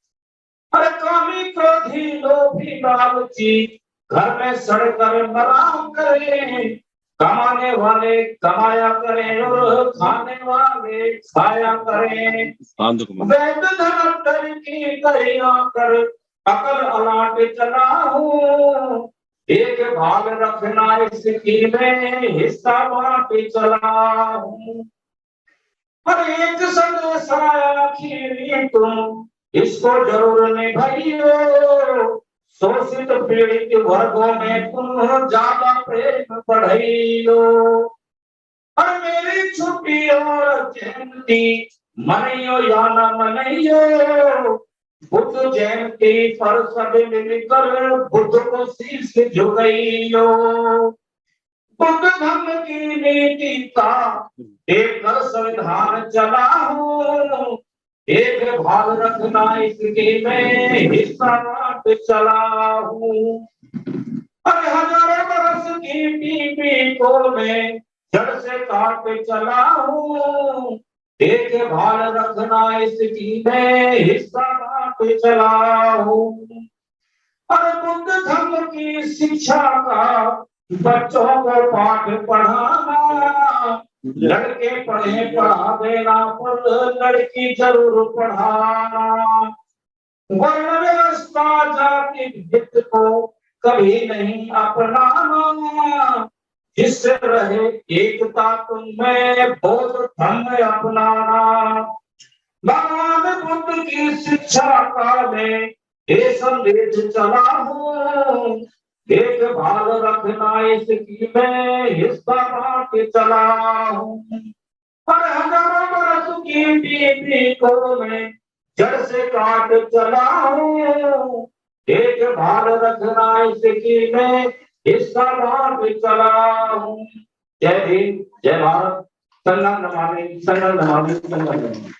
और कामी क्रोधी लोभी लालची घर में सड़कर मरा करे, कमाने वाले कमाया करें और खाने वाले खाया करें। वैद धन की दरिया कर अकल अलाट चला हूँ, एक भाग रखना इसकी मैं हिस्सा बांट चला हूँ। और एक संदेश आया खीरी तुम इसको जरूर निभाइयो, शोषित पीड़ित वर्गों में तुम ज्यादा प्रेम बढ़ाइयो। और मेरी छुट्टी और जयंती मनाइयो या न मनाइयो, बुद्ध जयंती पर सब मिलकर बुद्ध को शीश झुकाइयो। बुद्ध धर्म की नीति का एक संविधान चला हूँ, एक भाग रखना इसकी मैं हिस्सा बांट चला हूँ। और हजारों बरस की बीवी को मैं जड़ से काट चला हूँ, एक भाग रखना इसकी मैं हिस्सा बांट चला हूँ। और बुद्ध धर्म की शिक्षा का बच्चों को पाठ पढ़ाना, लड़के पढ़े पढ़ा देना पर लड़की जरूर पढ़ाना। वर्ण व्यवस्था जाति भेद को कभी नहीं अपनाना, जिससे रहे एकता तुममें बौद्ध धर्म अपनाना। भगवान बुद्ध की शिक्षा का मैं ये संदेश चला हूँ, एक भाग रखना इसकी मैं हिस्सा बांट चला हूँ। और हजारों बरस की बीवी को मैं जड़ से काट चला हूँ, एक भाग रखना इसकी मैं हिस्सा बांट चला हूँ। जय हिंद, जय भारत, संगम नमामि, संगम नमामि, संगम नमामि।